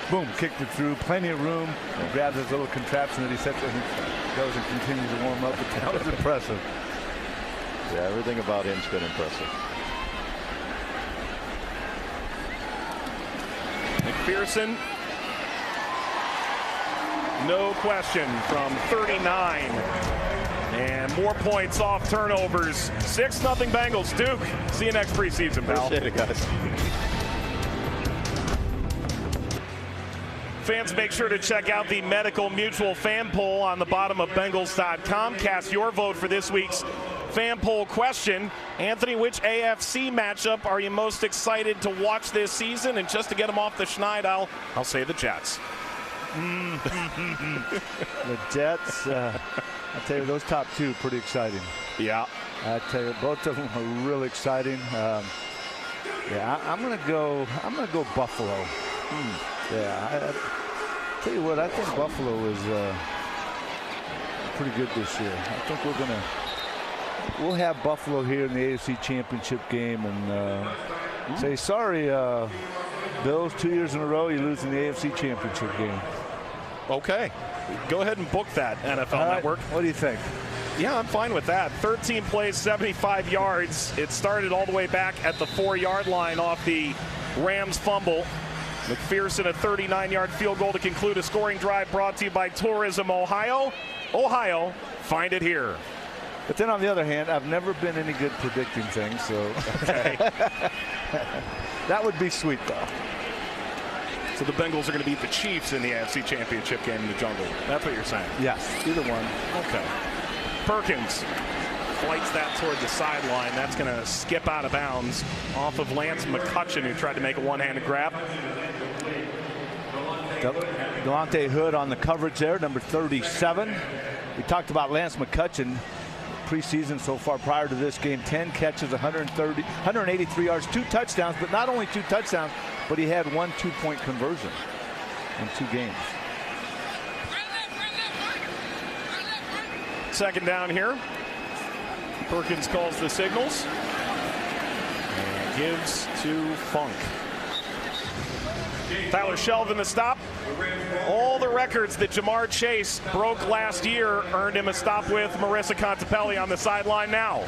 Boom, kicked it through, plenty of room, grabs his little contraption that he sets and he goes and continues to warm up. But that was impressive. Yeah, everything about him's been impressive. McPherson, no question, from 39. And more points off turnovers. 6-0 Bengals. Duke, see you next preseason, pal. Appreciate it, guys. Fans, make sure to check out the Medical Mutual fan poll on the bottom of Bengals.com. Cast your vote for this week's fan poll question. Anthony, which AFC matchup are you most excited to watch this season? And just to get them off the schneid, I'll say the Jets. The Jets, I'll tell you, those top two pretty exciting. Yeah. I tell you, both of them are really exciting. Yeah, I'm gonna go Buffalo. Yeah, I tell you what, I think Buffalo is pretty good this year. I think we'll have Buffalo here in the AFC Championship game and say, sorry, Bills, 2 years in a row, you lose in the AFC Championship game. Okay. Go ahead and book that, NFL Network. What do you think? Yeah, I'm fine with that. 13 plays, 75 yards. It started all the way back at the 4-yard line off the Rams fumble. McPherson, a 39-yard field goal to conclude a scoring drive, brought to you by Tourism Ohio. Ohio, find it here. But then on the other hand, I've never been any good predicting things, so okay. That would be sweet, though. So the Bengals are going to beat the Chiefs in the AFC Championship game in the jungle. That's what you're saying? Yes, either one. Okay. Perkins flights that toward the sideline. That's going to skip out of bounds off of Lance McCutcheon, who tried to make a one-handed grab. Delonte Hood on the coverage there, number 37. We talked about Lance McCutcheon preseason so far prior to this game. 10 catches, 183 yards, 2 touchdowns, but not only 2 touchdowns, but he had 1 2-point conversion in 2 games. Second down here. Perkins calls the signals and gives to Funk. Tyler Shelvin the stop. All the records that Jamar Chase broke last year earned him a stop with Marissa Contepelli on the sideline now.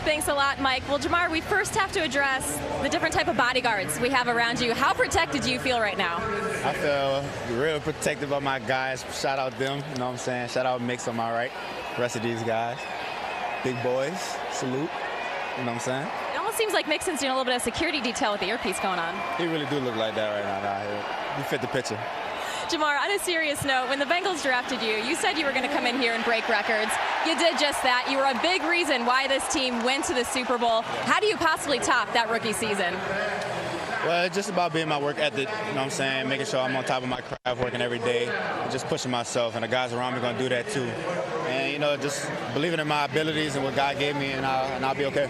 Thanks a lot, Mike. Well, Jamar, we first have to address the different type of bodyguards we have around you. How protected do you feel right now? I feel real protected by my guys. Shout out them, you know what I'm saying? Shout out Mix on my right. The rest of these guys. Big boys, salute, you know what I'm saying? It almost seems like Mixon's doing a little bit of security detail with the earpiece going on. He really do look like that right now. He fit the picture. Jamar, on a serious note, when the Bengals drafted you, you said you were going to come in here and break records. You did just that. You were a big reason why this team went to the Super Bowl. How do you possibly top that rookie season? Well, it's just about being my work ethic, you know what I'm saying? Making sure I'm on top of my craft, working every day, and just pushing myself. And the guys around me are going to do that too. And, you know, just believing in my abilities and what God gave me, and I'll be okay.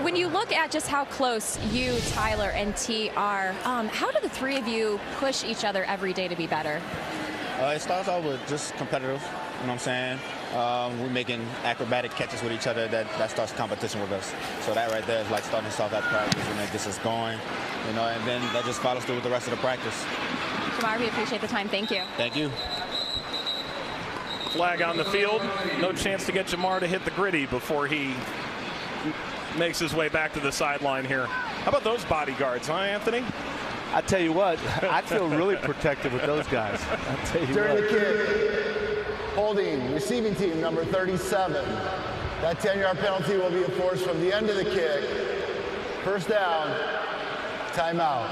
When you look at just how close you, Tyler, and T are, how do the three of you push each other every day to be better? It starts off with just competitive, you know what I'm saying? We're making acrobatic catches with each other that starts competition with us. So that right there is like starting us off at practice, and it gets us going, you know, and then that just follows through with the rest of the practice. Jamar, we appreciate the time. Thank you. Thank you. Flag on the field. No chance to get Jamar to hit the gritty before he makes his way back to the sideline here. How about those bodyguards, huh, Anthony? I tell you what, I feel really protected with those guys. I'll tell you During what. the kick, holding receiving team number 37. That 10-yard penalty will be enforced from the end of the kick. First down, timeout.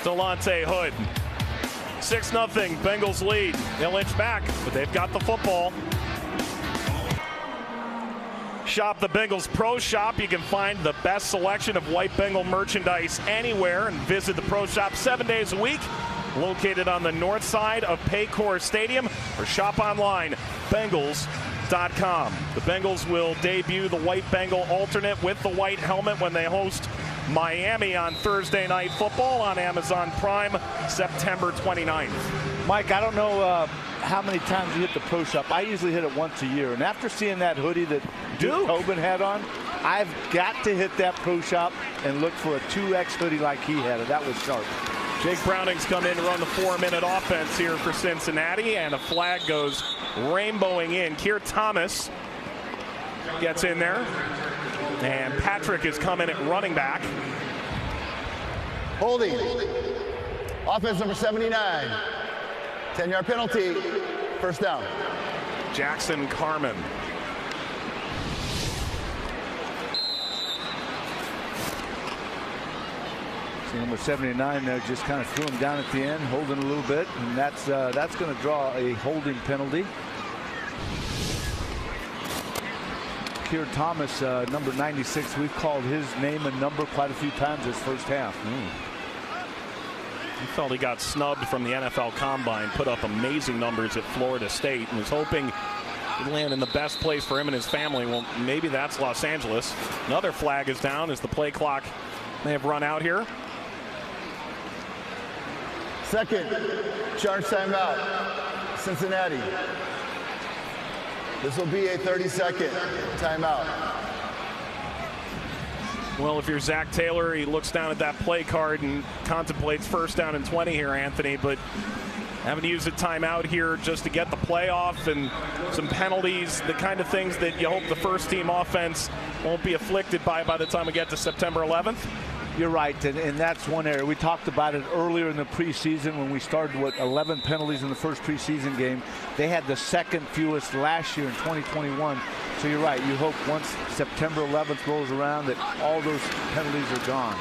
Delonte Hood. 6-0, Bengals lead. They'll inch back, but they've got the football. Shop the Bengals Pro Shop. You can find the best selection of white Bengal merchandise anywhere, and visit the Pro Shop 7 days a week. Located on the north side of Paycor Stadium, or shop online, Bengals.com. The Bengals will debut the white Bengal alternate with the white helmet when they host Miami on Thursday Night Football on Amazon Prime, September 29th. Mike, I don't know how many times you hit the pro shop. I usually hit it once a year. And after seeing that hoodie that Duke Tobin had on, I've got to hit that pro shop and look for a 2X hoodie like he had. And that was sharp. Jake Browning's come in to run the 4-minute offense here for Cincinnati, and a flag goes rainbowing in. Keir Thomas gets in there, and Patrick is coming at running back. Holding. Offense number 79. 10-yard penalty. First down. Jackson Carman. See number 79 there, just kind of threw him down at the end, holding a little bit, and that's going to draw a holding penalty. Keir Thomas, number 96, we've called his name and number quite a few times this first half. He felt he got snubbed from the NFL Combine, put up amazing numbers at Florida State, and was hoping he'd land in the best place for him and his family. Well, maybe that's Los Angeles. Another flag is down as the play clock may have run out here. Second charge timeout, Cincinnati. This will be a 30-second timeout. Well, if you're Zach Taylor, he looks down at that play card and contemplates first down and 20 here, Anthony, but having to use a timeout here just to get the play off and some penalties, the kind of things that you hope the first-team offense won't be afflicted by the time we get to September 11th. You're right, and that's one area. We talked about it earlier in the preseason when we started with 11 penalties in the first preseason game. They had the second fewest last year in 2021. So you're right. You hope once September 11th rolls around that all those penalties are gone.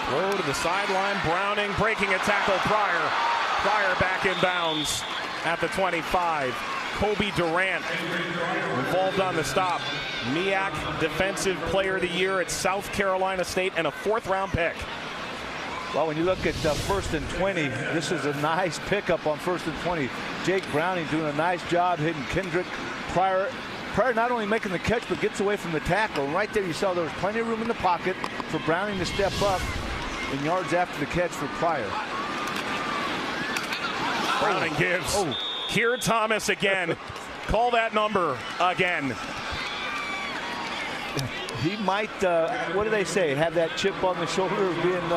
Throw to the sideline. Browning breaking a tackle. Pryor back in bounds at the 25. Kobe Durant involved on the stop. MEAC Defensive Player of the Year at South Carolina State and a 4th-round pick. Well, when you look at 1st and 20, this is a nice pickup on 1st and 20. Jake Browning doing a nice job hitting Kendrick. Pryor not only making the catch, but gets away from the tackle. And right there you saw there was plenty of room in the pocket for Browning to step up in yards after the catch for Pryor. Browning gives. Keir Thomas again. Call that number again. He might, what do they say, have that chip on the shoulder of being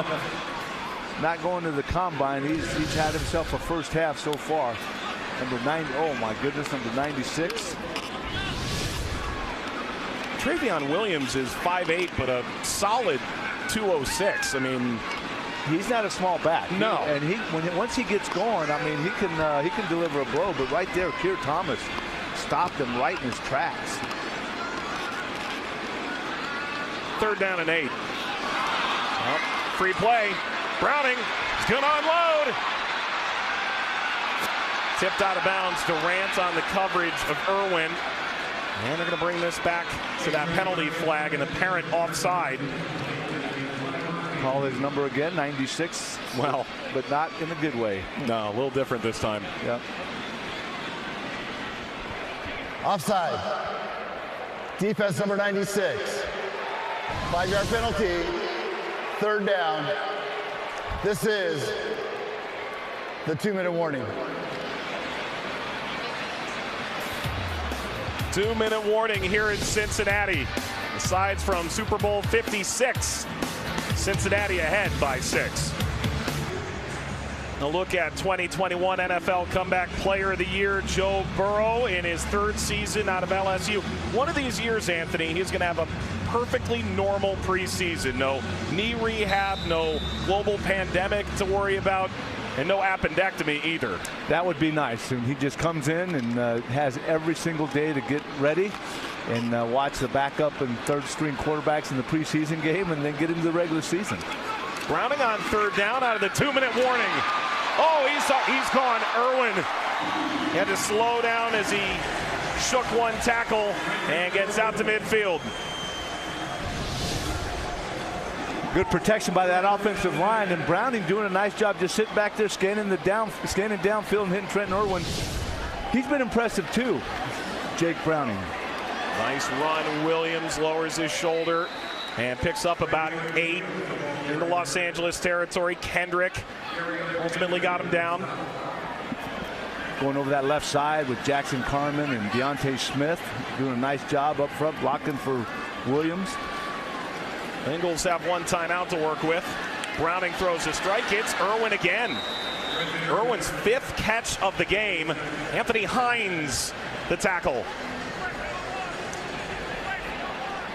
not going to the combine. He's had himself a first half so far. Number 90, oh my goodness, number 96. Travion Williams is 5'8", but a solid 206. I mean, he's not a small back. No. And once he gets going, I mean, he can deliver a blow. But right there, Keir Thomas stopped him right in his tracks. 3rd down and 8. Well, free play. Browning is going to unload. Tipped out of bounds. Durant on the coverage of Irwin. And they're going to bring this back to that penalty flag and apparent offside. Call his number again, 96. Well, but not in a good way. No, a little different this time. Yeah. Offside. Defense number 96. 5-yard penalty. 3rd down. This is the 2-minute warning. 2-minute warning here in Cincinnati. Asides from Super Bowl 56. Cincinnati ahead by 6. A look at 2021 NFL Comeback Player of the Year, Joe Burrow, in his 3rd season out of LSU. One of these years, Anthony, he's going to have a perfectly normal preseason. No knee rehab, no global pandemic to worry about, and no appendectomy either. That would be nice. And he just comes in and has every single day to get ready and watch the backup and 3rd-string quarterbacks in the preseason game and then get into the regular season. Browning on 3rd down out of the 2-minute warning. Oh, he's gone. Irwin he had to slow down as he shook one tackle and gets out to midfield. Good protection by that offensive line, and Browning doing a nice job just sitting back there scanning downfield and hitting Trenton Irwin. He's been impressive too, Jake Browning. Nice run. Williams lowers his shoulder. and picks up about 8 into Los Angeles territory. Kendrick ultimately got him down. Going over that left side with Jackson Carman and Deontay Smith doing a nice job up front blocking for Williams. Bengals have 1 timeout to work with. Browning throws a strike. It's Irwin again. Irwin's 5th catch of the game. Anthony Hines, the tackle.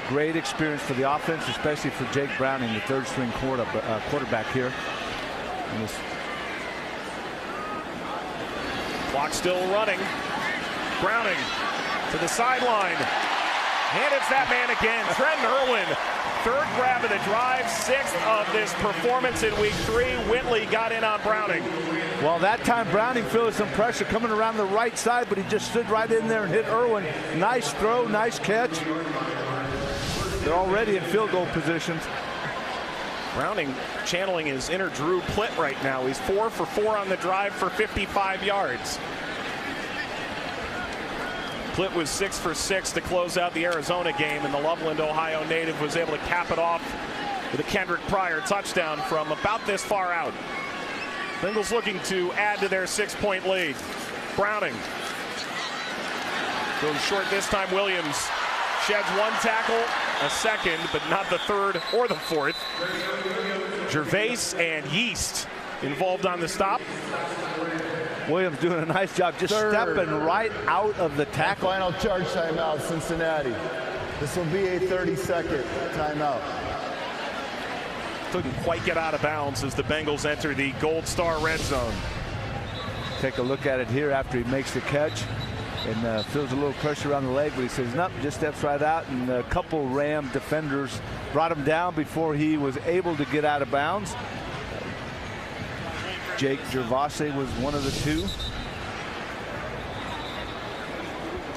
Great experience for the offense, especially for Jake Browning, the 3rd-string quarterback here. Clock still running. Browning to the sideline. And it's that man again, Trenton Irwin. 3rd grab of the drive, 6th of this performance in week 3. Whitley got in on Browning. Well, that time Browning feels some pressure coming around the right side, but he just stood right in there and hit Irwin. Nice throw, nice catch. They're already in field goal positions. Browning channeling his inner Drew Plitt right now. He's 4 for 4 on the drive for 55 yards. Plitt was 6 for 6 to close out the Arizona game, and the Loveland, Ohio native was able to cap it off with a Kendrick Pryor touchdown from about this far out. Bengals looking to add to their 6-point lead. Browning goes short this time. Williams sheds 1 tackle, a 2nd, but not the 3rd or the 4th. Gervais and Yeast involved on the stop. Williams doing a nice job just stepping right out of the tackle. Final charge timeout, Cincinnati. This will be a 30-second timeout. Couldn't quite get out of bounds as the Bengals enter the Gold Star red zone. Take a look at it here after he makes the catch and feels a little pressure on the leg, but he says nope, just steps right out, and a couple Ram defenders brought him down before he was able to get out of bounds. Jake Gervais was one of the 2.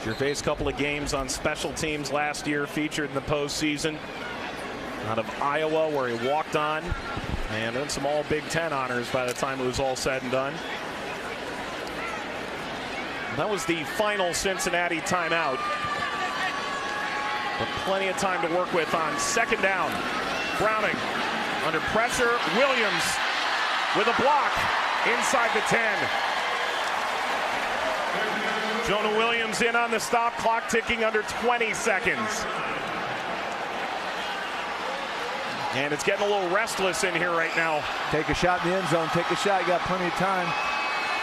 Gervais, couple of games on special teams last year, featured in the postseason out of Iowa, where he walked on and earned some all Big Ten honors by the time it was all said and done. That was the final Cincinnati timeout. But plenty of time to work with on 2nd down. Browning under pressure. Williams with a block inside the 10. Jonah Williams in on the stop. Clock ticking under 20 seconds. And it's getting a little restless in here right now. Take a shot in the end zone. Take a shot. You got plenty of time.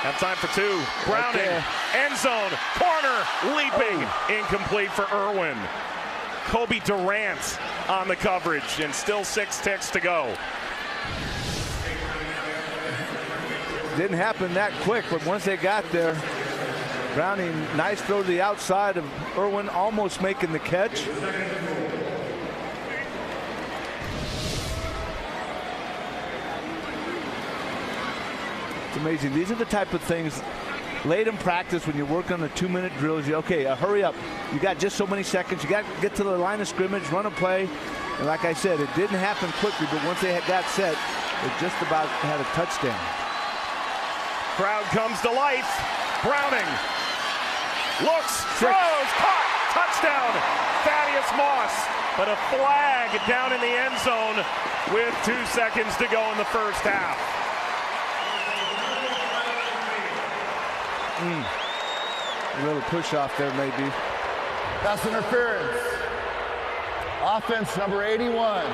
Have time for 2. Browning, end zone, corner, leaping, incomplete for Irwin. Kobe Durant on the coverage, and still 6 ticks to go. Didn't happen that quick, but once they got there, Browning, nice throw to the outside of Irwin, almost making the catch. It's amazing. These are the type of things late in practice when you're working on the 2-minute drills. Okay, hurry up. You got just so many seconds. You got to get to the line of scrimmage, run a play. And like I said, it didn't happen quickly, but once they got set, they just about had a touchdown. Crowd comes to life. Browning looks, throws, caught, touchdown. Thaddeus Moss, but a flag down in the end zone with 2 seconds to go in the first half. A little push off there, maybe. Pass interference. Offense number 81.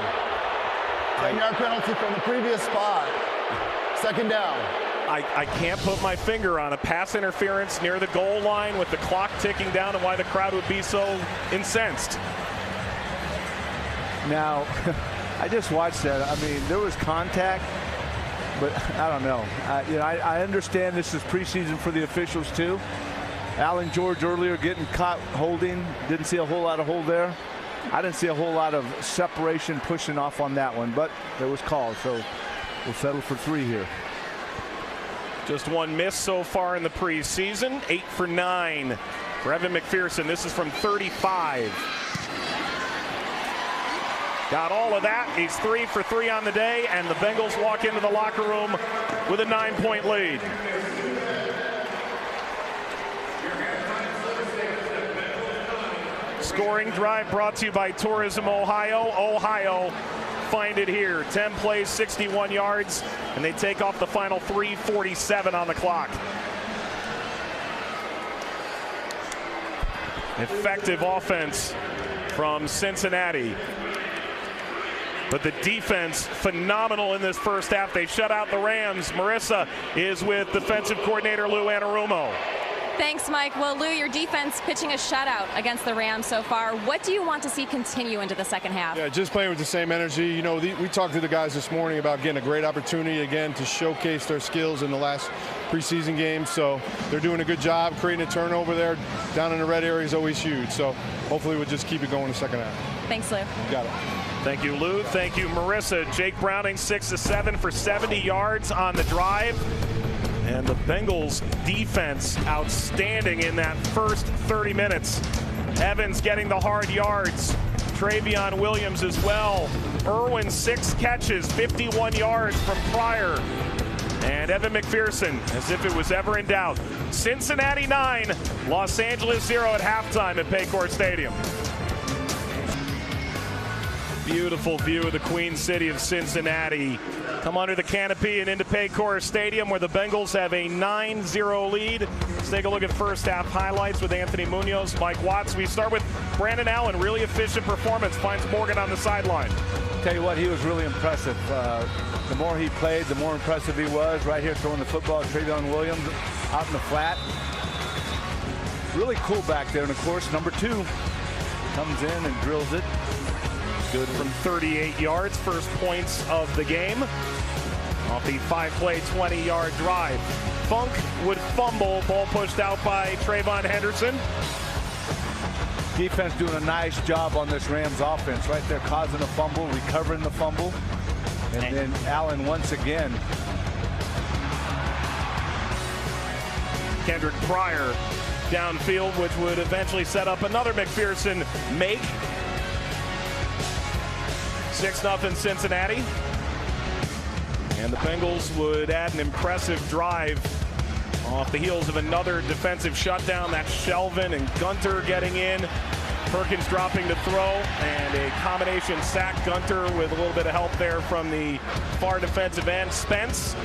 10-yard penalty from the previous spot. 2nd down. I can't put my finger on a pass interference near the goal line with the clock ticking down and why the crowd would be so incensed. Now, I just watched that. I mean, there was contact, but I don't know. I understand this is preseason for the officials too. Alan George earlier getting caught holding. Didn't see a whole lot of hold there. I didn't see a whole lot of separation pushing off on that one, but it was called, so we'll settle for 3 here. Just 1 miss so far in the preseason. 8 for 9 for Evan McPherson. This is from 35. Got all of that. He's 3 for 3 on the day, and the Bengals walk into the locker room with a 9-point lead. scoring drive brought to you by Tourism Ohio. Ohio, find it here. 10 plays, 61 yards, and they take off the final 3:47 on the clock. Effective offense from Cincinnati. But the defense, phenomenal in this first half. They shut out the Rams. Marissa is with defensive coordinator Lou Anarumo. Thanks, Mike. Well, Lou, your defense pitching a shutout against the Rams so far. What do you want to see continue into the second half? Yeah, just playing with the same energy. You know, we talked to the guys this morning about getting a great opportunity again to showcase their skills in the last preseason games. So they're doing a good job. Creating a turnover there down in the red area is always huge. So hopefully we'll just keep it going in the second half. Thanks, Lou. You got it. Thank you, Lou. Thank you, Marissa. Jake Browning, 6 of 7 for 70 yards on the drive. And the Bengals defense outstanding in that first 30 minutes. Evans getting the hard yards. Travion Williams as well. Irwin, 6 catches, 51 yards from Pryor. And Evan McPherson, as if it was ever in doubt. Cincinnati 9, Los Angeles 0 at halftime at Paycor Stadium. Beautiful view of the Queen City of Cincinnati. Come under the canopy and into Paycor Stadium, where the Bengals have a 9-0 lead. Let's take a look at first half highlights with Anthony Munoz, Mike Watts. We start with Brandon Allen, really efficient performance, finds Morgan on the sideline. Tell you what, he was really impressive. The more he played, the more impressive he was. Right here throwing the football, Travion Williams out in the flat. Really cool back there. And of course, number 2 comes in and drills it. Good from 38 yards, first points of the game. Off the 5-play, 20-yard drive. Funk would fumble, ball pushed out by Trayvon Henderson. Defense doing a nice job on this Rams offense. Right there causing a fumble, recovering the fumble. And then Allen once again. Kendrick Pryor downfield, which would eventually set up another McPherson make. 6-0 Cincinnati. And the Bengals would add an impressive drive off the heels of another defensive shutdown. That's Shelvin and Gunter getting in. Perkins dropping to throw, and a combination sack. Gunter with a little bit of help there from the far defensive end, Spence.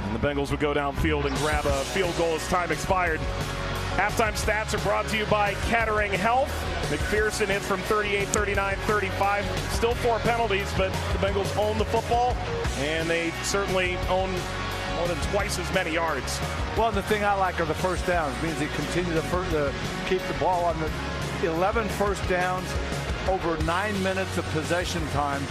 And the Bengals would go downfield and grab a field goal as time expired. Halftime stats are brought to you by Kettering Health. McPherson hits from 38, 39, 35. Still 4 penalties, but the Bengals own the football, and they certainly own more than twice as many yards. Well, the thing I like are the first downs. It means they continue to keep the ball on the 11 first downs, over 9 minutes of possession time.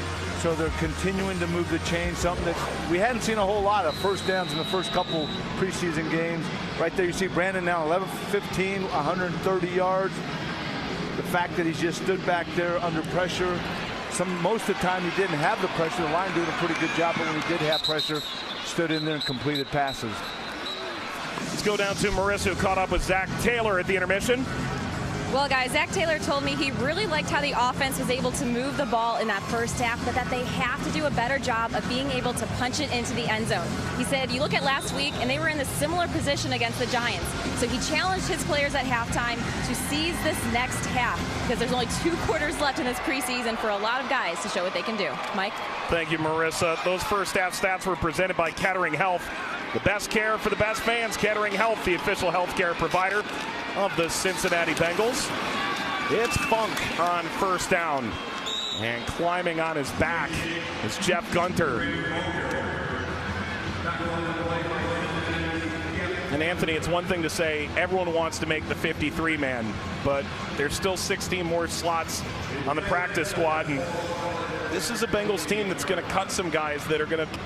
So they're continuing to move the chain, something that we hadn't seen a whole lot of first downs in the first couple preseason games. Right there you see Brandon now 11-15, 130 yards. The fact that he's just stood back there under pressure. Most of the time he didn't have the pressure. The line doing a pretty good job, but when he did have pressure, stood in there and completed passes. Let's go down to Marissa, who caught up with Zach Taylor at the intermission. Well, guys, Zach Taylor told me he really liked how the offense was able to move the ball in that first half, but that they have to do a better job of being able to punch it into the end zone. He said, you look at last week, and they were in a similar position against the Giants. So he challenged his players at halftime to seize this next half, because there's only 2 quarters left in this preseason for a lot of guys to show what they can do. Mike? Thank you, Marissa. Those first half stats were presented by Kettering Health. The best care for the best fans. Kettering Health, the official health care provider of the Cincinnati Bengals. It's Funk on first down. And climbing on his back is Jeff Gunter. And Anthony, it's one thing to say everyone wants to make the 53-man, but there's still 16 more slots on the practice squad. And this is a Bengals team that's going to cut some guys that are going to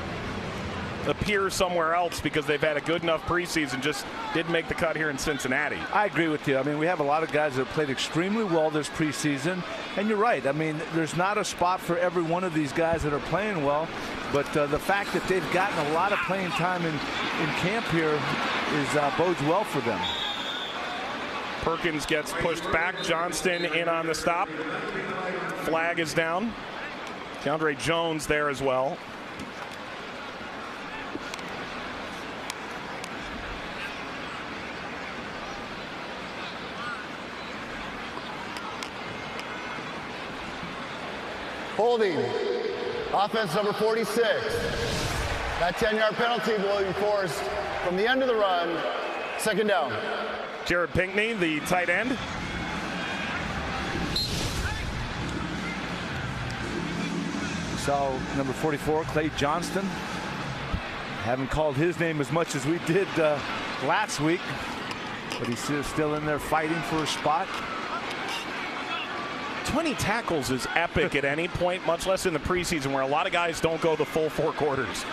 appear somewhere else because they've had a good enough preseason, just didn't make the cut here in Cincinnati. I agree with you. I mean, we have a lot of guys that have played extremely well this preseason, and you're right. I mean, there's not a spot for every one of these guys that are playing well, but the fact that they've gotten a lot of playing time in camp here bodes well for them. Perkins gets pushed back. Johnston in on the stop. Flag is down. DeAndre Jones there as well. Holding. Offense number 46. That 10-yard penalty will be forced from the end of the run. Second down. Jared Pinkney, the tight end. So number 44, Clay Johnston. Haven't called his name as much as we did last week, but he's still in there fighting for a spot. 20 tackles is epic at any point, much less in the preseason where a lot of guys don't go the full 4 quarters.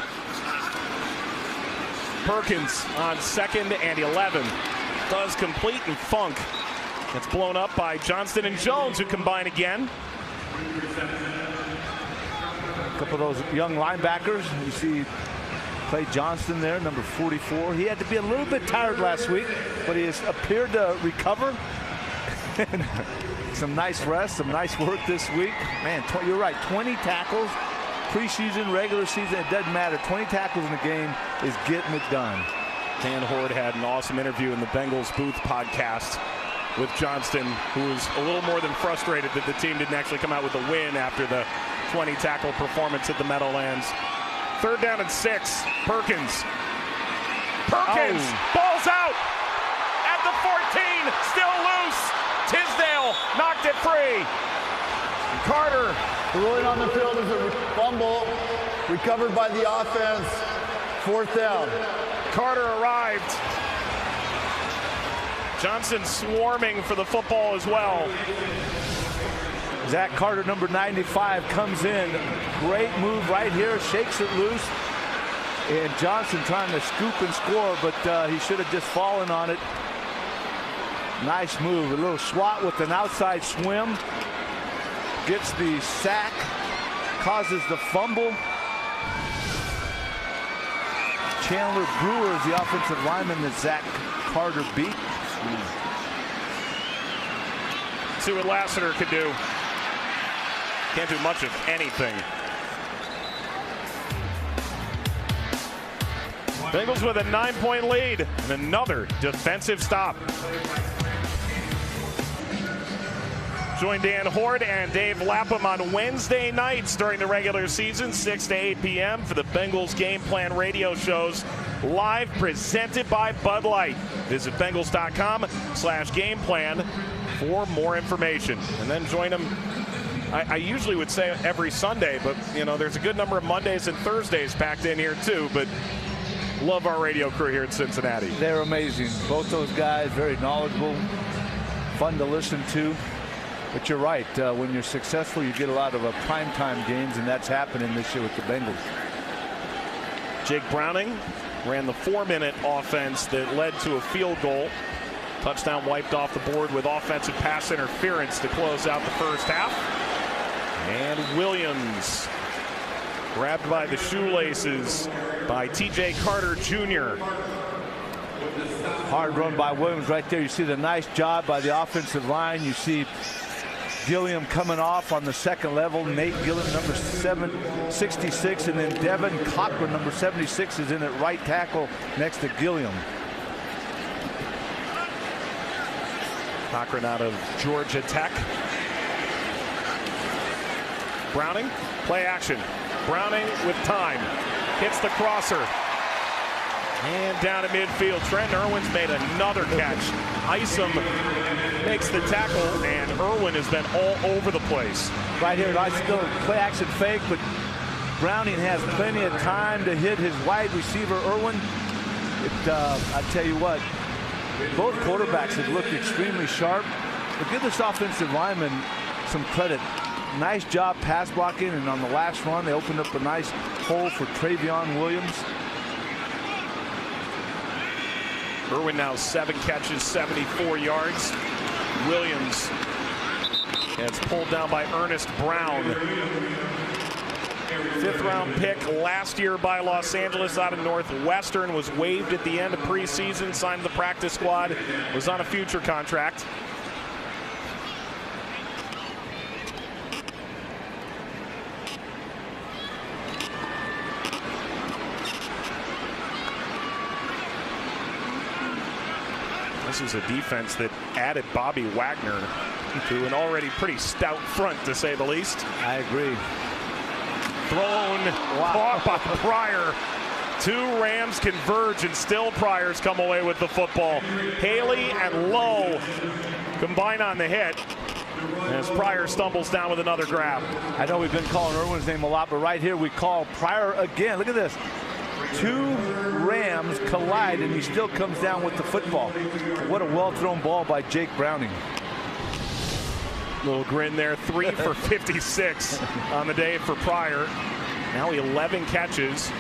Perkins on 2nd and 11. Does complete and funk. It's blown up by Johnston and Jones, who combine again. A couple of those young linebackers. You see Clay Johnston there, number 44. He had to be a little bit tired last week, but he has appeared to recover. Some nice rest, some nice work this week. Man, you're right, 20 tackles, preseason, regular season, it doesn't matter. 20 tackles in the game is getting it done. Dan Horde had an awesome interview in the Bengals Booth podcast with Johnston, who was a little more than frustrated that the team didn't actually come out with a win after the 20 tackle performance at the Meadowlands. 3rd down and 6. Perkins. Ball's out at the 14, still loose. Tisdale knocked it free. Carter. The ruling on the field is a fumble recovered by the offense. 4th down. Carter arrived. Johnson swarming for the football as well. Zach Carter, number 95, comes in. Great move right here, shakes it loose. And Johnson trying to scoop and score, but he should have just fallen on it. Nice move, a little swat with an outside swim. Gets the sack, causes the fumble. Chandler Brewer is the offensive lineman that Zach Carter beat. See what Lassiter could do. Can't do much of anything. Bengals with a 9-point lead and another defensive stop. Join Dan Horde and Dave Lapham on Wednesday nights during the regular season, 6 to 8 p.m. for the Bengals Game Plan radio shows, live presented by Bud Light. Visit Bengals.com/gameplan for more information. And then join them, I usually would say every Sunday, but you know, there's a good number of Mondays and Thursdays packed in here too, but love our radio crew here in Cincinnati. They're amazing. Both those guys, very knowledgeable, fun to listen to. But you're right, when you're successful, you get a lot of primetime games, and that's happening this year with the Bengals. Jake Browning ran the 4-minute offense that led to a field goal. Touchdown wiped off the board with offensive pass interference to close out the first half. And Williams grabbed by the shoelaces by T.J. Carter Jr. Hard run by Williams right there. You see the nice job by the offensive line. You see Gilliam coming off on the second level. Nate Gilliam, number 66, and then Devin Cochran, number 76, is in at right tackle next to Gilliam. Cochran out of Georgia Tech. Browning, play action. Browning with time. Hits the crosser. And down to midfield. Trent Irwin's made another catch. Isom makes the tackle, and Irwin has been all over the place. Right here, nice little play action fake, but Browning has plenty of time to hit his wide receiver, Irwin. I tell you what, both quarterbacks have looked extremely sharp. But give this offensive lineman some credit. Nice job pass blocking, and on the last run, they opened up a nice hole for Travion Williams. Irwin now 7 catches, 74 yards. Williams gets pulled down by Ernest Brown. 5th-round pick last year by Los Angeles out of Northwestern, was waived at the end of preseason, signed the practice squad, was on a future contract. This is a defense that added Bobby Wagner to an already pretty stout front, to say the least. I agree. Thrown, caught by Pryor. 2 Rams converge, and still Pryor's come away with the football. Haley and Lowe combine on the hit as Pryor stumbles down with another grab. I know we've been calling Irwin's name a lot, but right here we call Pryor again. Look at this. 2 Rams collide, and he still comes down with the football. What a well-thrown ball by Jake Browning. Little grin there. 3 for 56 on the day for Pryor. Now 11 catches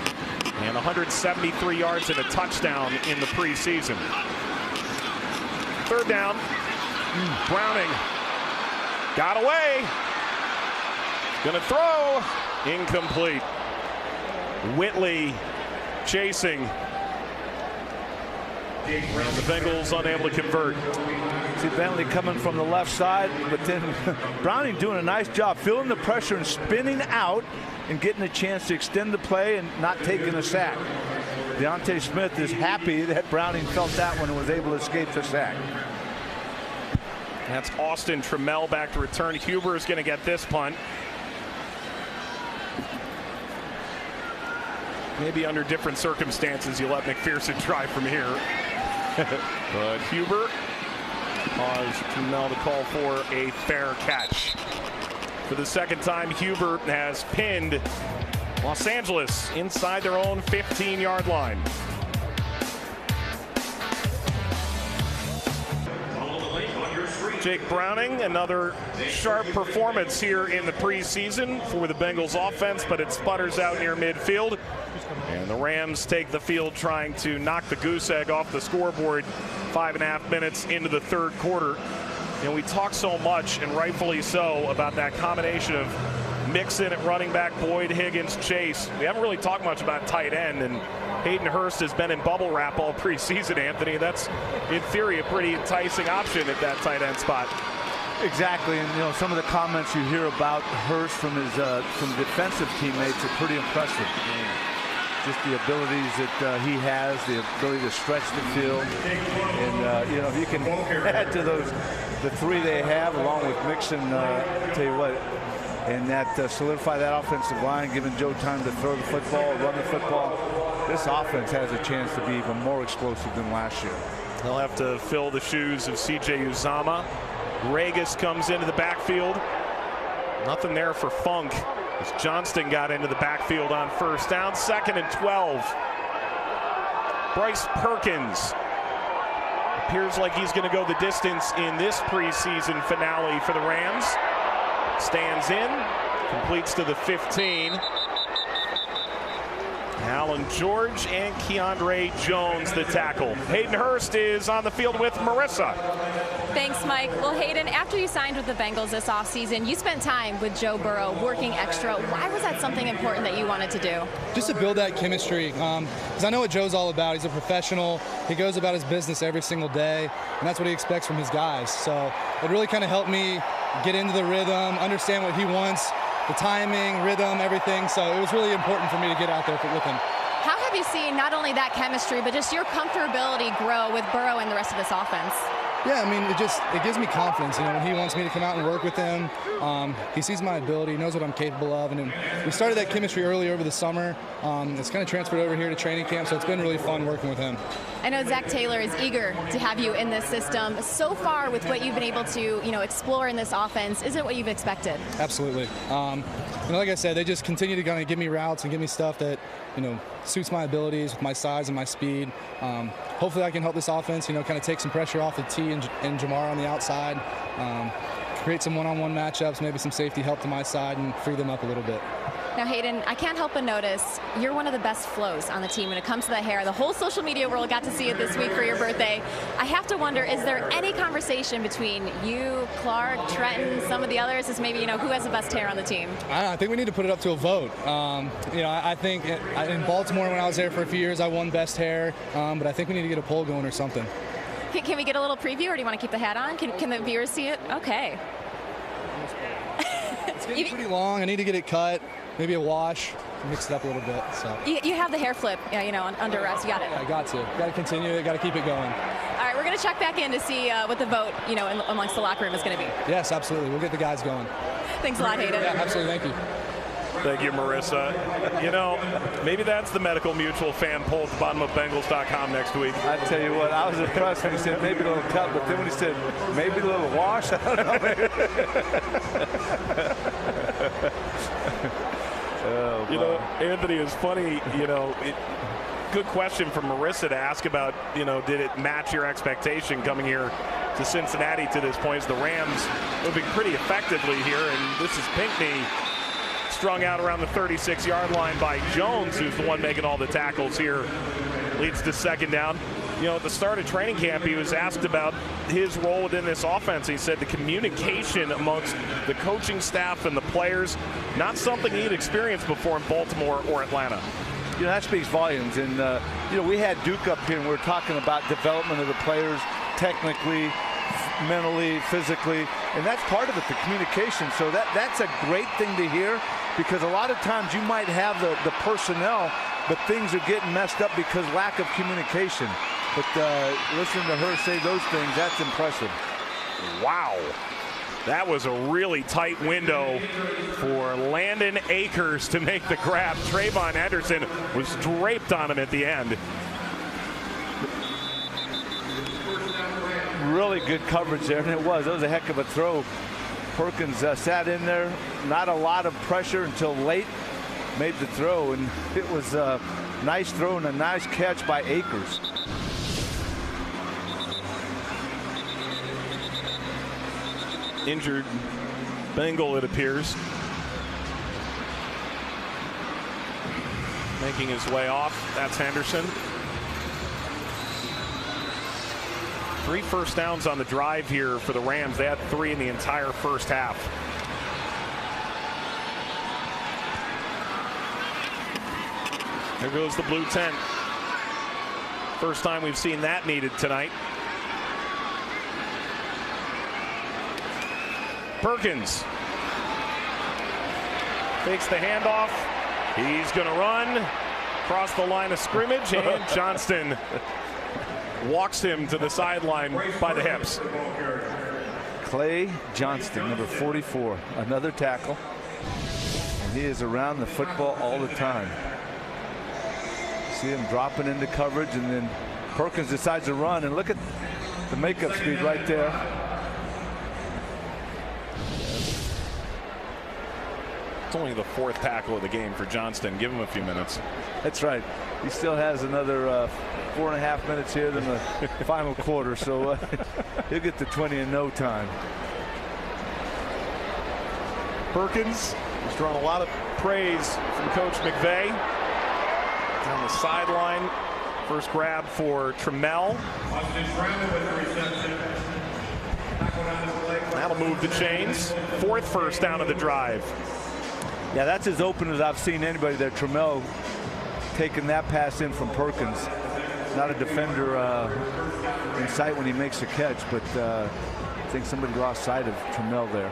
and 173 yards and a touchdown in the preseason. 3rd down. Browning got away. Gonna throw. Incomplete. Whitley chasing. And the Bengals unable to convert. See Bentley coming from the left side, but then Browning doing a nice job feeling the pressure and spinning out and getting a chance to extend the play and not taking a sack. Deontay Smith is happy that Browning felt that one and was able to escape the sack. That's Austin Trammell back to return. Huber is going to get this punt. Maybe under different circumstances you let McPherson try from here. But Huber caused Trammell to call for a fair catch. For the 2nd time, Huber has pinned Los Angeles inside their own 15-yard line. Jake Browning, another sharp performance here in the preseason for the Bengals offense, but it sputters out near midfield. And the Rams take the field trying to knock the goose egg off the scoreboard 5.5 minutes into the 3rd quarter. And we talk so much, and rightfully so, about that combination of Mixon at running back, Boyd, Higgins, Chase. We haven't really talked much about tight end, and Hayden Hurst has been in bubble wrap all preseason, Anthony. That's, in theory, a pretty enticing option at that tight end spot. Exactly, and some of the comments you hear about Hurst from his from defensive teammates are pretty impressive. Just the abilities that he has, the ability to stretch the field, and if you can add to those the 3 they have, along with Mixon, tell you what, and that solidify that offensive line, giving Joe time to throw the football, run the football. This offense has a chance to be even more explosive than last year. They'll have to fill the shoes of C.J. Uzomah. Regis comes into the backfield. Nothing there for Funk as Johnston got into the backfield on 1st down. 2nd and 12. Bryce Perkins appears like he's going to go the distance in this preseason finale for the Rams. Stands in, completes to the 15. Alan George and Keandre Jones, the tackle. Hayden Hurst is on the field with Marissa. Thanks, Mike. Well, Hayden, after you signed with the Bengals this offseason, you spent time with Joe Burrow working extra. Why was that something important that you wanted to do? Just to build that chemistry, because I know what Joe's all about. He's a professional. He goes about his business every single day, and that's what he expects from his guys. So it really kind of helped me get into the rhythm, understand what he wants, the timing, rhythm, everything. So it was really important for me to get out there with him. How have you seen not only that chemistry, but just your comfortability grow with Burrow and the rest of this offense? Yeah, I mean, it gives me confidence. When he wants me to come out and work with him, he sees my ability, he knows what I'm capable of, and we started that chemistry early over the summer. It's kind of transferred over here to training camp, so it's been really fun working with him. I know Zach Taylor is eager to have you in this system. So far, with what you've been able to, explore in this offense, is it what you've expected? Absolutely. Like I said, they just continue to kind of give me routes and give me stuff that, suits my abilities with my size and my speed. Hopefully I can help this offense, kind of take some pressure off of T and Jamar on the outside, create some one-on-one matchups, maybe some safety help to my side, and free them up a little bit. Now, Hayden, I can't help but notice you're one of the best flows on the team when it comes to the hair. The whole social media world got to see it this week for your birthday. I have to wonder, is there any conversation between you, Clark, Trenton, some of the others, as maybe, who has the best hair on the team? I think we need to put it up to a vote. I think in Baltimore when I was there for a few years, I won best hair, but I think we need to get a poll going or something. Can we get a little preview, or do you want to keep the hat on? Can the viewers see it? Okay. It's getting pretty long. I need to get it cut. Maybe a wash, mix it up a little bit. So you have the hair flip, under wraps. You got it. I got to continue it. Got to keep it going. All right, we're going to check back in to see what the vote, amongst the locker room is going to be. Yes, absolutely. We'll get the guys going. Thanks a lot, Hayden. Yeah, absolutely. Thank you. Thank you, Marissa. Maybe that's the Medical Mutual fan poll at the bottom of Bengals.com next week. I tell you what, I was impressed when he said maybe a little cut, but then when he said maybe a little wash, I don't know. Anthony, is funny, good question from Marissa to ask about, did it match your expectation coming here to Cincinnati to this point? As the Rams moving pretty effectively here, and this is Pinckney strung out around the 36-yard line by Jones, who's the one making all the tackles here. Leads to second down. At the start of training camp, he was asked about his role within this offense. He said the communication amongst the coaching staff and the players, not something he'd experienced before in Baltimore or Atlanta. That speaks volumes. And, we had Duke up here, and we were talking about development of the players technically, mentally, physically, and that's part of it, the communication. So that's a great thing to hear, because a lot of times you might have the personnel, but things are getting messed up because lack of communication. But listening to her say those things, that's impressive. Wow. That was a really tight window for Landon Akers to make the grab. Trayvon Henderson was draped on him at the end. Really good coverage there, and it was a heck of a throw. Perkins sat in there, not a lot of pressure until late, made the throw, and it was a nice throw and a nice catch by Akers. Injured Bengal, it appears. Making his way off, that's Henderson. 3 first downs on the drive here for the Rams. They had 3 in the entire first half. There goes the blue tent. First time we've seen that needed tonight. Perkins takes the handoff. He's going to run across the line of scrimmage, and Johnston walks him to the sideline by the hips. Clay Johnston, number 44, another tackle. And he is around the football all the time. See him dropping into coverage, and then Perkins decides to run, and look at the makeup speed right there. It's only the 4th tackle of the game for Johnston. Give him a few minutes. That's right. He still has another 4.5 minutes here than the final quarter, so he'll get to 20 in no time. Perkins has drawn a lot of praise from Coach McVay. Down the sideline. First grab for Trammell. That'll move the chains. 4th first down of the drive. Yeah, that's as open as I've seen anybody there. Trammell taking that pass in from Perkins. Not a defender in sight when he makes the catch, but I think somebody lost sight of Trammell there.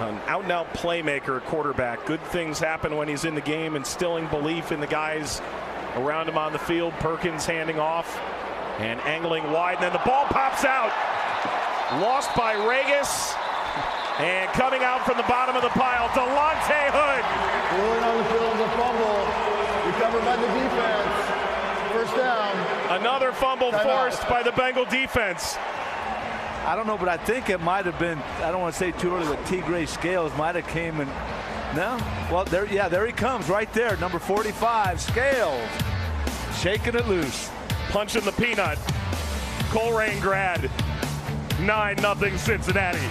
An out-and-out playmaker, quarterback. Good things happen when he's in the game, instilling belief in the guys around him on the field. Perkins handing off and angling wide, and then the ball pops out. Lost by Regis, and coming out from the bottom of the pile, Delonte Hood. Rolling on the field is a fumble, recovered by the defense. First down. Another fumble forced by the Bengal defense. I don't know, but I think it might have been, I don't want to say too early, but T. Gray Scales might have came and, no? Well, there he comes right there, number 45, Scales. Shaking it loose. Punching the peanut. Coleraine grad. 9-0 Cincinnati.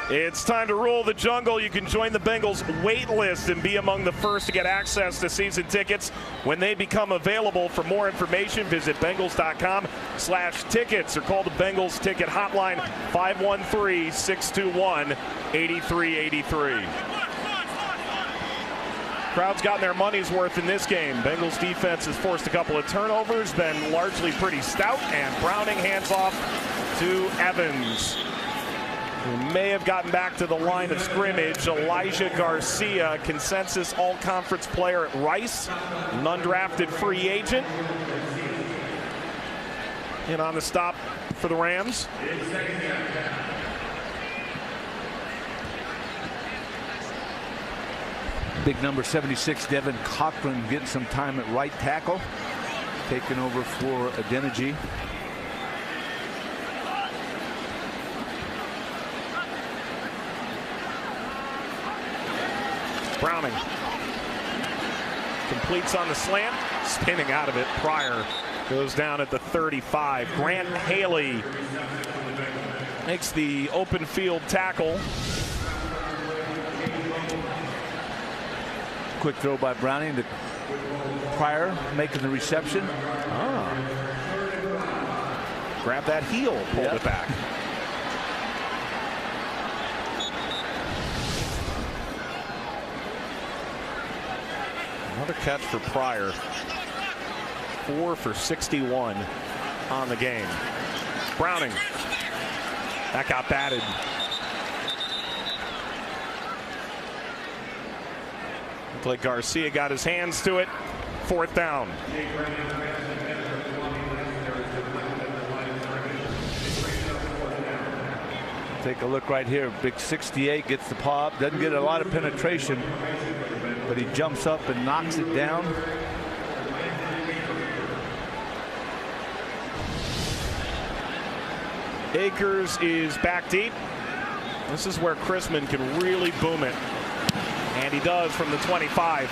It's time to rule the jungle. You can join the Bengals wait list and be among the first to get access to season tickets when they become available. For more information, visit Bengals.com/tickets or call the Bengals ticket hotline 513-621-8383. Crowd's gotten their money's worth in this game. Bengals defense has forced a couple of turnovers, been largely pretty stout, and Browning hands off to Evans. who may have gotten back to the line of scrimmage. Elijah Garcia, consensus all-conference player at Rice, an undrafted free agent. And on the stop for the Rams. Big number 76, Devin Cochran, getting some time at right tackle, taking over for Adeniji. Browning completes on the slant, spinning out of it. Pryor goes down at the 35. Grant Haley makes the open field tackle. Quick throw by Browning to Pryor, making the reception. Grab that heel, pulled it back. Another catch for Pryor. 4 for 61 on the game. Browning. That got batted. Looked like Garcia got his hands to it. 4th down. Take a look right here. Big 68 gets the paw up. Doesn't get a lot of penetration, but he jumps up and knocks it down. Akers is back deep. This is where Chrisman can really boom it. And he does from the 25.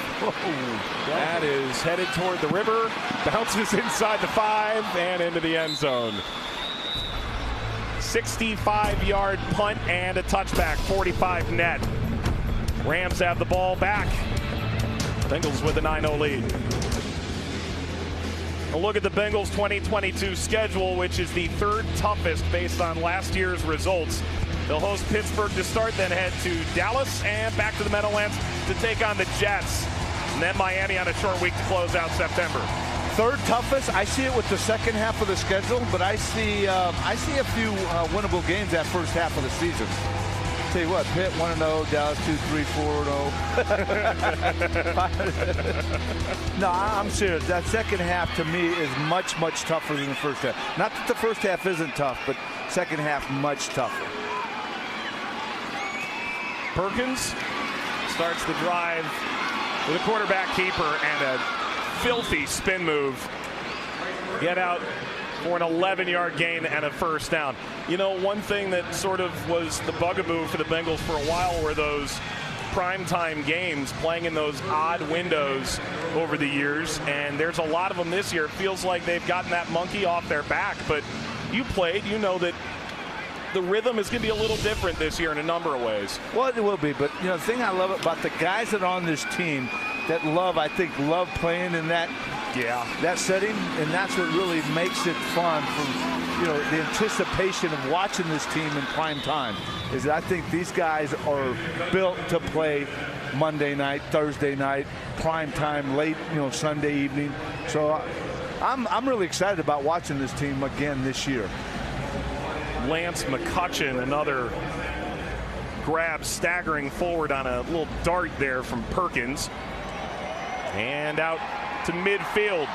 That is headed toward the river. Bounces inside the 5 and into the end zone. 65-yard punt and a touchback. 45 net. Rams have the ball back. Bengals with a 9-0 lead. A look at the Bengals 2022 schedule, which is the 3rd toughest based on last year's results. They'll host Pittsburgh to start, then head to Dallas and back to the Meadowlands to take on the Jets. And then Miami on a short week to close out September. 3rd toughest. I see it with the second half of the schedule, but I see a few winnable games that first half of the season. Tell you what, Pitt 1-0, Dallas 2-3-4-0. No, I'm serious. That second half to me is much, much tougher than the first half. Not that the first half isn't tough, but second half much tougher. Perkins starts the drive with a quarterback keeper and a filthy spin move. Get out for an 11-yard gain and a first down. You know, one thing that sort of was the bugaboo for the Bengals for a while were those primetime games, playing in those odd windows over the years, and there's a lot of them this year. It feels like they've gotten that monkey off their back, but you played, you know that the rhythm is going to be a little different this year in a number of ways. Well, it will be, but you know, the thing I love about the guys that are on this team that love playing in that setting, and that's what really makes it fun. From the anticipation of watching this team in prime time is that I think these guys are built to play Monday night, Thursday night, prime time, late Sunday evening. So I'm really excited about watching this team again this year. Lance McCutcheon, another grab, staggering forward on a little dart there from Perkins. And out to midfield.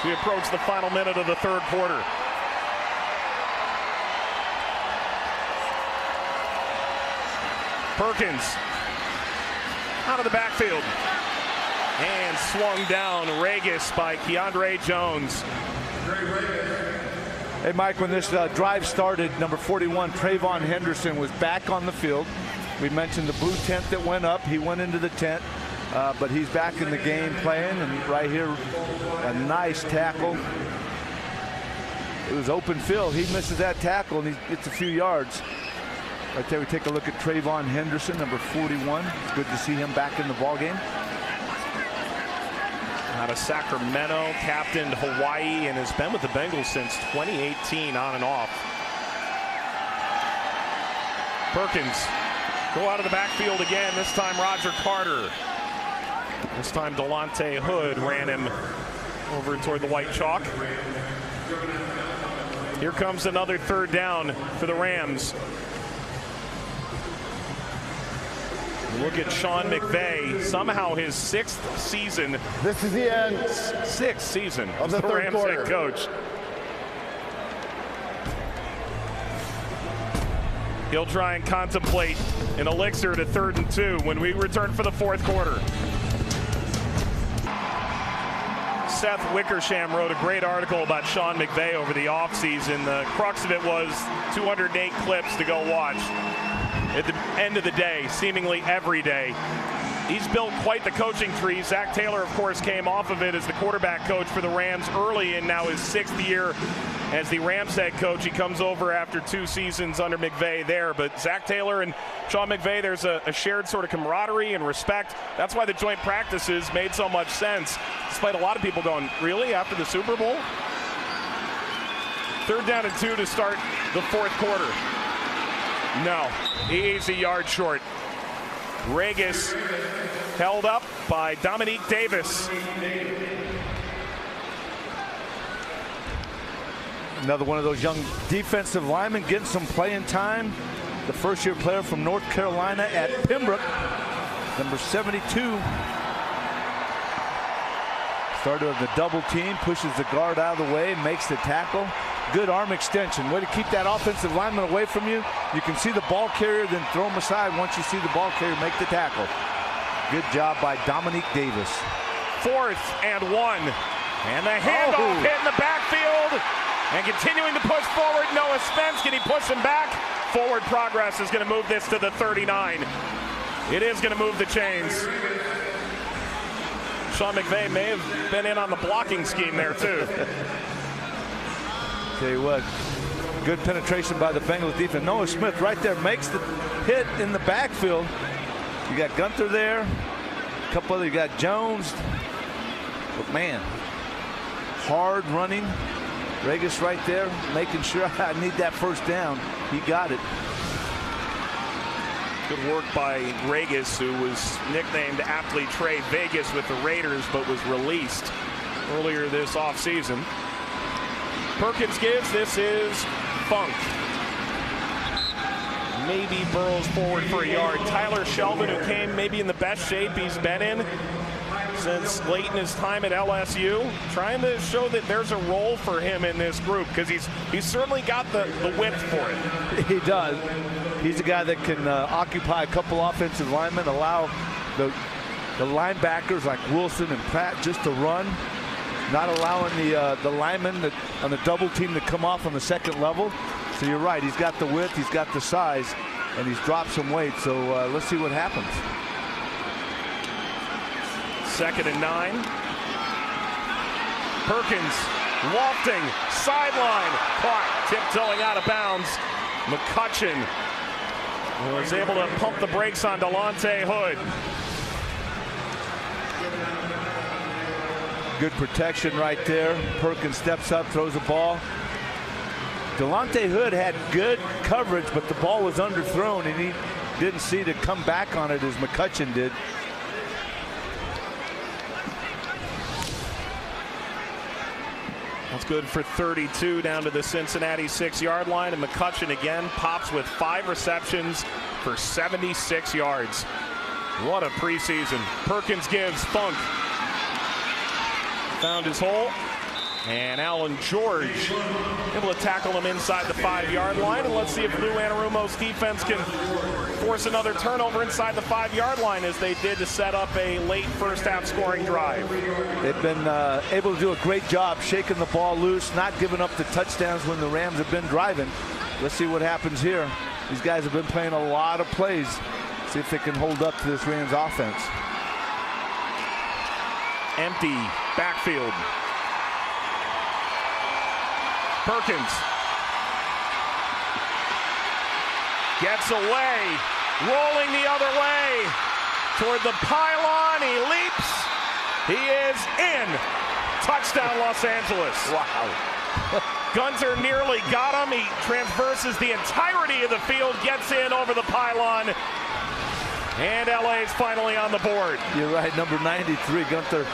We approach the final minute of the 3rd quarter. Perkins out of the backfield. And swung down, Regis by Keandre Jones. Hey, Mike, when this drive started, number 41, Trayvon Henderson, was back on the field. We mentioned the blue tent that went up. He went into the tent, but he's back in the game playing. And right here, a nice tackle. It was open field. He misses that tackle, and he gets a few yards. Right there, we take a look at Trayvon Henderson, number 41. It's good to see him back in the ballgame. Out of Sacramento, captained Hawaii, and has been with the Bengals since 2018 on and off. Perkins go out of the backfield again, this time Roger Carter. This time Delonte Hood ran him over toward the white chalk. Here comes another 3rd down for the Rams. Look at Sean McVay, somehow his 6th season. This is the end. 6th season of the third Rams quarter. head coach. He'll try and contemplate an elixir to 3rd and 2 when we return for the 4th quarter. Seth Wickersham wrote a great article about Sean McVay over the offseason. The crux of it was 208 clips to go watch. At the end of the day, seemingly every day. He's built quite the coaching tree. Zach Taylor, of course, came off of it as the quarterback coach for the Rams early in now his 6th year as the Rams head coach. He comes over after 2 seasons under McVay there. But Zach Taylor and Sean McVay, there's a shared sort of camaraderie and respect. That's why the joint practices made so much sense, despite a lot of people going, really, after the Super Bowl? 3rd down and 2 to start the 4th quarter. No, he's a yard short. Regis held up by Dominique Davis. Another one of those young defensive linemen getting some playing time. The first-year player from North Carolina at Pembroke, number 72. Started with the double team, pushes the guard out of the way, makes the tackle. Good arm extension. Way to keep that offensive lineman away from you. You can see the ball carrier, then throw him aside. Once you see the ball carrier, make the tackle. Good job by Dominique Davis. 4th and 1. And the handoff hit in the backfield. And continuing to push forward, Noah Spence. Can he push him back? Forward progress is going to move this to the 39. It is going to move the chains. Sean McVay may have been in on the blocking scheme there, too. Tell you what, good penetration by the Bengals defense. Noah Smith right there makes the hit in the backfield. You got Gunther there, a couple other, you got Jones. But man, hard running. Regis right there, making sure I need that 1st down. He got it. Good work by Regis, who was nicknamed aptly Trey Vegas with the Raiders, but was released earlier this offseason. Perkins gives. This is Funk. Maybe burrows forward for a yard. Tyler Shelvin, who came maybe in the best shape he's been in since late in his time at LSU, trying to show that there's a role for him in this group because he's certainly got the width for it. He does. He's a guy that can occupy a couple offensive linemen, allow the linebackers like Wilson and Pratt just to run, not allowing the linemen on the double team to come off on the 2nd level. So you're right, he's got the width, he's got the size, and he's dropped some weight. So let's see what happens. 2nd and 9. Perkins lofting, sideline, caught, tiptoeing out of bounds. McCutcheon was able to pump the brakes on Delonte Hood. Good protection right there. Perkins steps up, throws the ball. Delonte Hood had good coverage, but the ball was underthrown, and he didn't see to come back on it as McCutcheon did. That's good for 32 down to the Cincinnati 6-yard line. And McCutcheon again pops with 5 receptions for 76 yards. What a preseason. Perkins gives. Funk found his hole. And Alan George able to tackle him inside the 5-yard line. And let's see if Lou Anarumo's defense can force another turnover inside the 5-yard line as they did to set up a late first-half scoring drive. They've been able to do a great job shaking the ball loose, not giving up the touchdowns when the Rams have been driving. Let's see what happens here. These guys have been playing a lot of plays. See if they can hold up to this Rams offense. Empty backfield. Perkins gets away, rolling the other way toward the pylon. He leaps. He is in. Touchdown, Los Angeles. Wow. Gunter nearly got him. He transverses the entirety of the field, gets in over the pylon, and LA is finally on the board. You're right, number 93, Gunter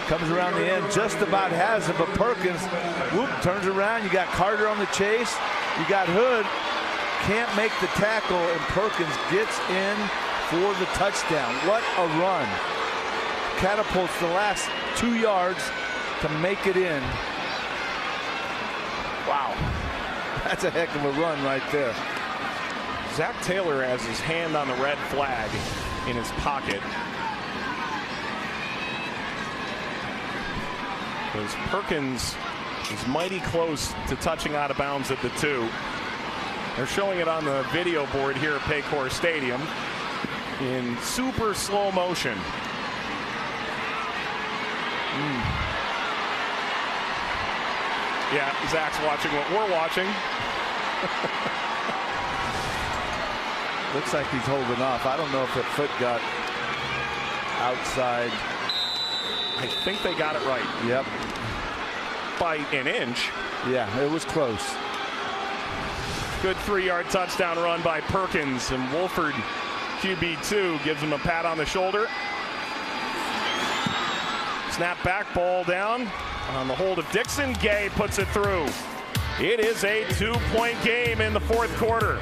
comes around the end, just about has it, but Perkins, whoop, turns around. You got Carter on the chase. You got Hood, can't make the tackle, and Perkins gets in for the touchdown. What a run. Catapults the last 2 yards to make it in. Wow. That's a heck of a run right there. Zach Taylor has his hand on the red flag in his pocket. Because Perkins is mighty close to touching out of bounds at the 2. They're showing it on the video board here at Paycor Stadium in super slow motion. Yeah, Zach's watching what we're watching. Looks like he's holding off. I don't know if that foot got outside. I think they got it right. Yep. By an inch. Yeah, it was close. Good 3-yard touchdown run by Perkins, and Wolford, QB2, gives him a pat on the shoulder. Snap back, ball down on the hold of Dixon. Gay puts it through. It is a 2-point game in the 4th quarter.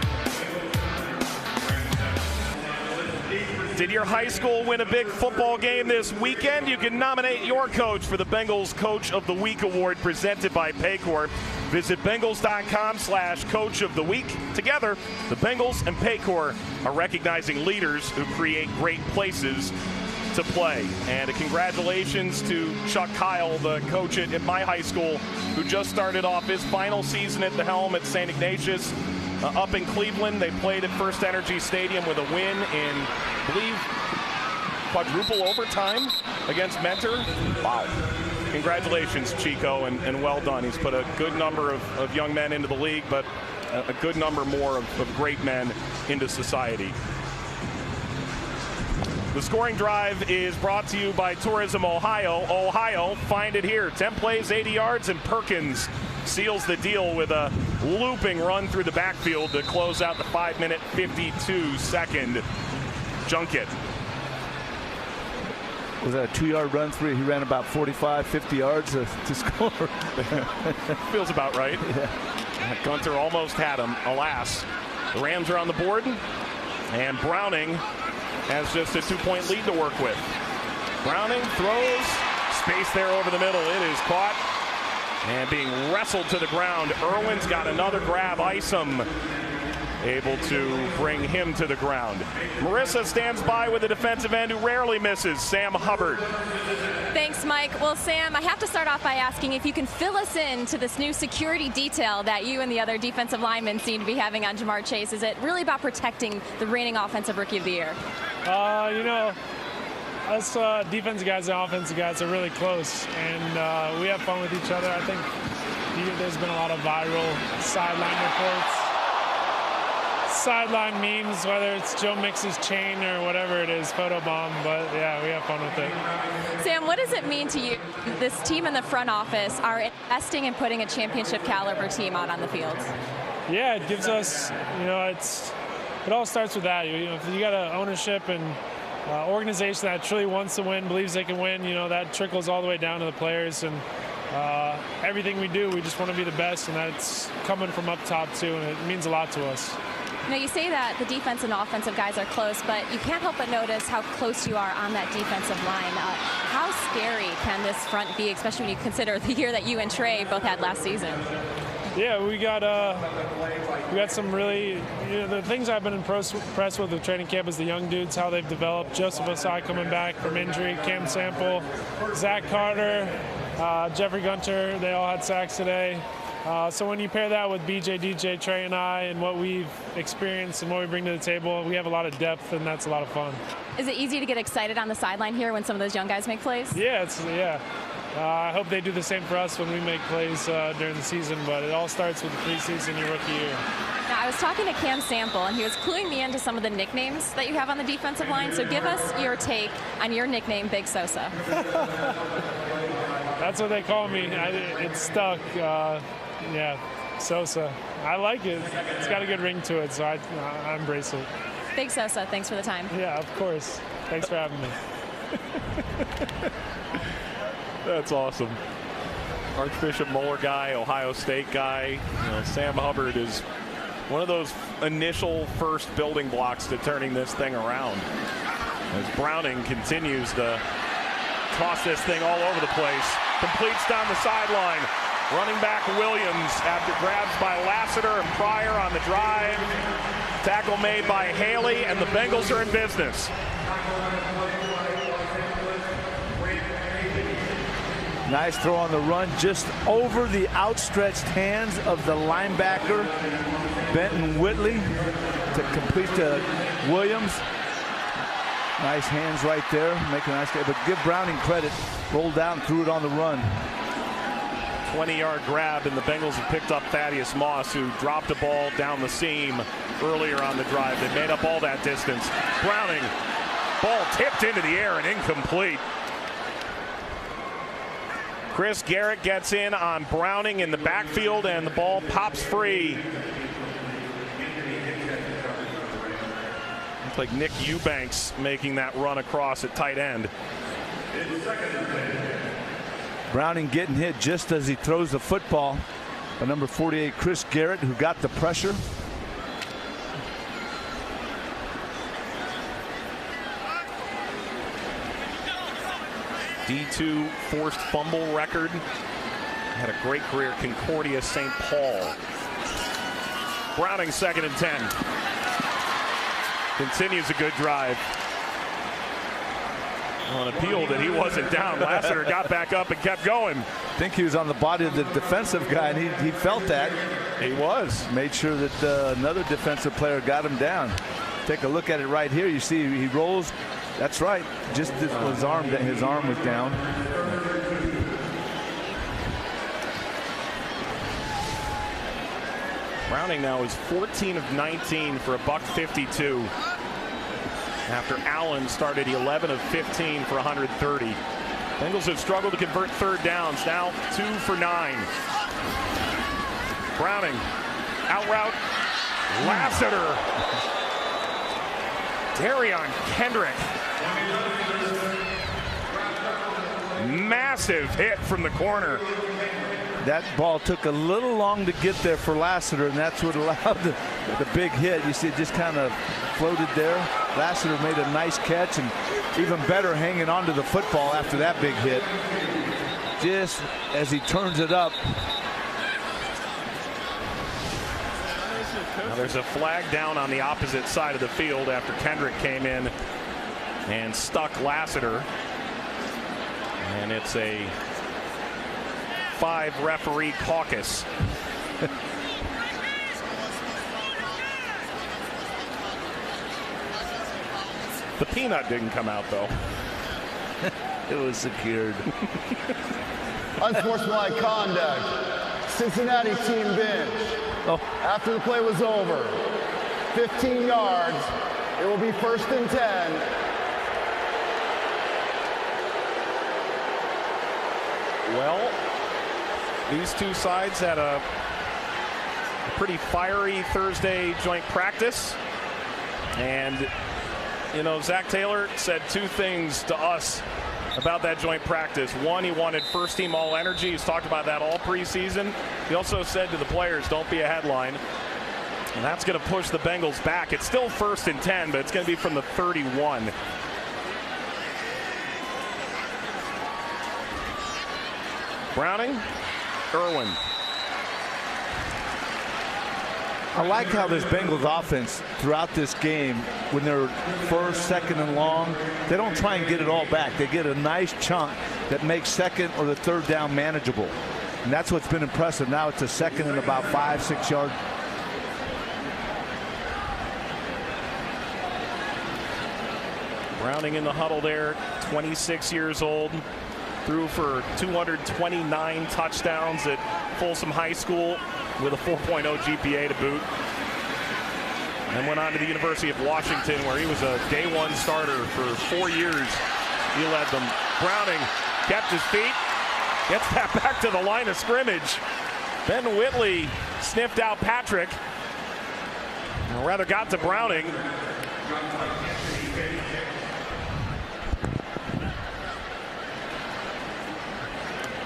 Did your high school win a big football game this weekend? You can nominate your coach for the Bengals Coach of the Week award presented by Paycor. Visit Bengals.com/Coach of the Week. Together, the Bengals and Paycor are recognizing leaders who create great places to play. And a congratulations to Chuck Kyle, the coach at my high school, who just started off his final season at the helm at St. Ignatius. Up in Cleveland, they played at First Energy Stadium with a win in, I believe, quadruple overtime against Mentor. Wow. Congratulations, Chico, and well done. He's put a good number of young men into the league, but a good number more of great men into society. The scoring drive is brought to you by Tourism Ohio. Ohio, find it here. 10 plays, 80 yards, and Perkins seals the deal with a looping run through the backfield to close out the 5-minute, 52-second junket. Was that a 2-yard run through? He ran about 45, 50 yards to score. Feels about right. Yeah. Gunter almost had him. Alas, the Rams are on the board, and Browning has just a 2-point lead to work with. Browning throws, space there over the middle. It is caught and being wrestled to the ground. Irwin's got another grab. Isom able to bring him to the ground. Marissa stands by with a defensive end who rarely misses, Sam Hubbard. Thanks, Mike. Well, Sam, I have to start off by asking if you can fill us in to this new security detail that you and the other defensive linemen seem to be having on Jamar Chase. Is it really about protecting the reigning Offensive Rookie of the Year? You know, us defensive guys and offensive guys are really close, and we have fun with each other. I think there's been a lot of viral sideline reports, sideline memes, whether it's Joe Mix's chain or whatever it is, photobomb, but yeah, we have fun with it. Sam, what does it mean to you this team in the front office are investing in putting a championship caliber team out on the field? Yeah, it gives us, you know, it all starts with that. You know, if you got an ownership and organization that truly wants to win, believes they can win, you know, that trickles all the way down to the players, and everything we do, we just want to be the best, and that's coming from up top too, and it means a lot to us. Now, you say that the defense and offensive guys are close, but you can't help but notice how close you are on that defensive line. How scary can this front be, especially when you consider the year that you and Trey both had last season? Yeah, we got some really, you know, the things I've been impressed with training camp is the young dudes, how they've developed. Joseph Osai coming back from injury, Cam Sample, Zach Carter, Jeffrey Gunter, they all had sacks today. So when you pair that with BJ, DJ, Trey, and I, and what we've experienced and what we bring to the table, we have a lot of depth, and that's a lot of fun. Is it easy to get excited on the sideline here when some of those young guys make plays? Yeah, I hope they do the same for us when we make plays during the season, but it all starts with the preseason, your rookie year. Now, I was talking to Cam Sample, and he was cluing me into some of the nicknames that you have on the defensive line, so give us your take on your nickname, Big Sosa. That's what they call me. It's stuck. Yeah, Sosa. I like it. It's got a good ring to it, so I embrace it. Big Sosa, thanks for the time. Yeah, of course. Thanks for having me. That's awesome. Archbishop Moeller guy, Ohio State guy. You know, Sam Hubbard is one of those initial first building blocks to turning this thing around. As Browning continues to toss this thing all over the place. Completes down the sideline. Running back Williams after grabs by Lassiter and Pryor on the drive. Tackle made by Haley, and the Bengals are in business. Nice throw on the run, just over the outstretched hands of the linebacker, Benton Whitley, to complete to Williams. Nice hands right there, making a nice play. But give Browning credit, rolled down, threw it on the run. 20-yard grab, and the Bengals have picked up Thaddeus Moss, who dropped a ball down the seam earlier on the drive. They made up all that distance. Browning, ball tipped into the air and incomplete. Chris Garrett gets in on Browning in the backfield, and the ball pops free. Looks like Nick Eubanks making that run across at tight end. Browning getting hit just as he throws the football by number 48, Chris Garrett, who got the pressure. D2 forced fumble record. Had a great career at Concordia St. Paul. Browning 2nd and 10. Continues a good drive. On appeal that he wasn't down, Lassiter got back up and kept going. I think he was on the body of the defensive guy, and he felt that. He was. Made sure that another defensive player got him down. Take a look at it right here. You see he rolls. That's right. Just his arm was down. Browning now is 14 of 19 for a $152. After Allen started 11 of 15 for 130. Bengals have struggled to convert third downs. Now 2 for 9. Browning, out route, Lassiter. Darion Kendrick. Massive hit from the corner. That ball took a little long to get there for Lassiter, and that's what allowed the big hit. You see it just kind of floated there. Lassiter made a nice catch, and even better hanging onto the football after that big hit. Just as he turns it up. Now there's a flag down on the opposite side of the field after Kendrick came in and stuck Lassiter. And it's a 5-referee caucus. The peanut didn't come out, though. It was secured. Unsportsmanlike conduct. Cincinnati team bench. Oh. After the play was over, 15 yards. It will be 1st and 10. Well, these two sides had a pretty fiery Thursday joint practice. And, you know, Zach Taylor said 2 things to us about that joint practice. One, he wanted first team all energy. He's talked about that all preseason. He also said to the players, don't be a headline. And that's going to push the Bengals back. It's still 1st and 10, but it's going to be from the 31. Browning, Irwin. I like how this Bengals offense throughout this game, when they're 1st, 2nd, and long, they don't try and get it all back. They get a nice chunk that makes 2nd or the 3rd down manageable. And that's what's been impressive. Now it's a 2nd and about 5-6 yards. Browning in the huddle there, 26 years old. Threw for 229 touchdowns at Folsom High School with a 4.0 GPA to boot. And went on to the University of Washington, where he was a day 1 starter for 4 years. He led them. Browning kept his feet, gets that back to the line of scrimmage. Ben Whitley sniffed out Patrick, or rather got to Browning.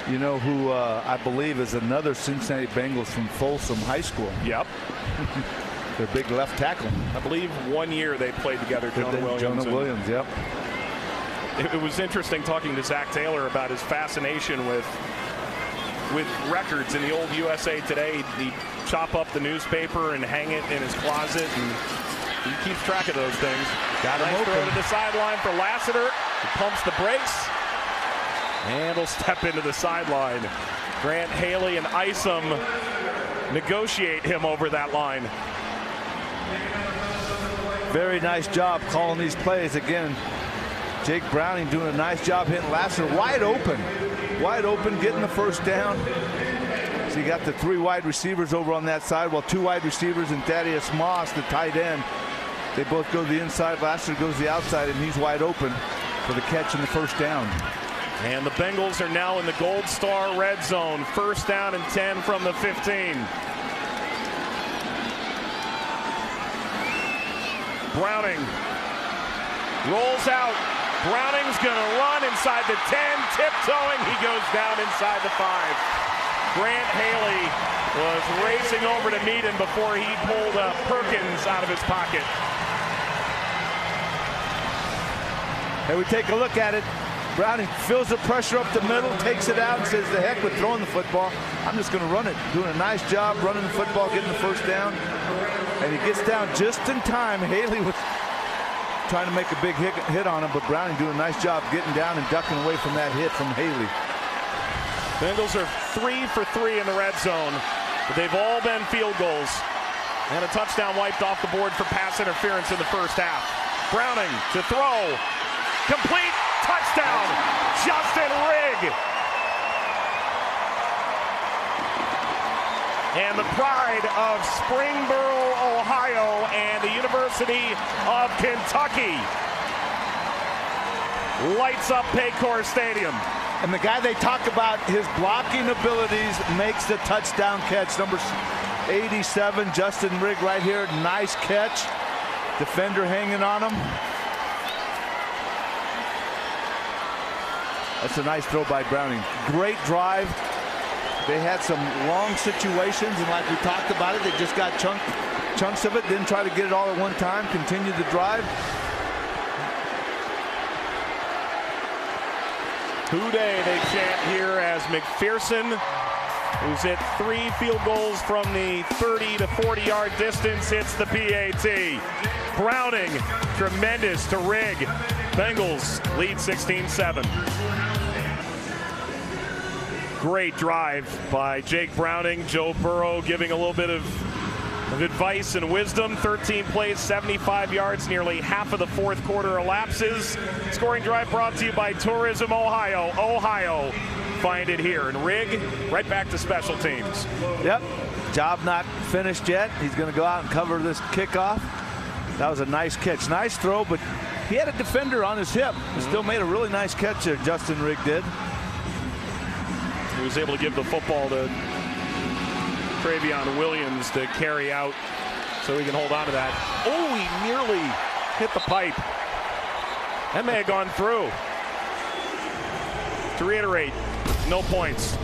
You know who I believe is another Cincinnati Bengals from Folsom High School? Yep. their big left tackle. I believe 1 year they played together, Jonah Williams, yep. It was interesting talking to Zach Taylor about his fascination with records in the old USA Today. He'd chop up the newspaper and hang it in his closet, and he keeps track of those things. Got him nice open. throw to the sideline for Lassiter. He pumps the brakes, and he'll step into the sideline. Grant Haley and Isom negotiate him over that line. Very nice job calling these plays. Again, Jake Browning doing a nice job hitting Lassiter wide open, getting the first down. So you got the 3 wide receivers over on that side, while 2 wide receivers and Thaddeus Moss, the tight end, they both go to the inside. Lassiter goes to the outside, and he's wide open for the catch and the first down. And the Bengals are now in the Gold Star red zone. First down and 10 from the 15. Browning rolls out. Browning's going to run inside the 10, tiptoeing. He goes down inside the 5. Grant Haley was racing over to meet him before he pulled Perkins out of his pocket. And we take a look at it. Browning feels the pressure up the middle, takes it out, and says, the heck with throwing the football. I'm just going to run it. Doing a nice job running the football, getting the first down. And he gets down just in time. Haley was trying to make a big hit on him, but Browning doing a nice job getting down and ducking away from that hit from Haley. Bengals are 3 for 3 in the red zone, but they've all been field goals. And a touchdown wiped off the board for pass interference in the first half. Browning to throw. Complete. Touchdown. Justin Rigg. And the pride of Springboro, Ohio, and the University of Kentucky lights up Paycor Stadium. And the guy they talk about, his blocking abilities, makes the touchdown catch. Number 87, Justin Rigg right here. Nice catch. Defender hanging on him. That's a nice throw by Browning. Great drive. They had some long situations, and like we talked about it, they just got chunks of it, didn't try to get it all at one time, continued the drive. Houday, they chant here as McPherson, who's hit 3 field goals from the 30 to 40-yard distance, hits the PAT. Browning, tremendous to Rigg. Bengals lead 16-7. Great drive by Jake Browning. Joe Burrow giving a little bit of advice and wisdom. 13 plays, 75 yards, nearly half of the fourth quarter elapses. Scoring drive brought to you by Tourism Ohio. Ohio, find it here. And Rigg, right back to special teams. Yep, job not finished yet. He's going to go out and cover this kickoff. That was a nice catch. Nice throw, but he had a defender on his hip. Still made a really nice catch there, Justin Rigg did. He was able to give the football to Travion Williams to carry out so he can hold on to that. Oh, he nearly hit the pipe. That may have gone through. To reiterate, no points.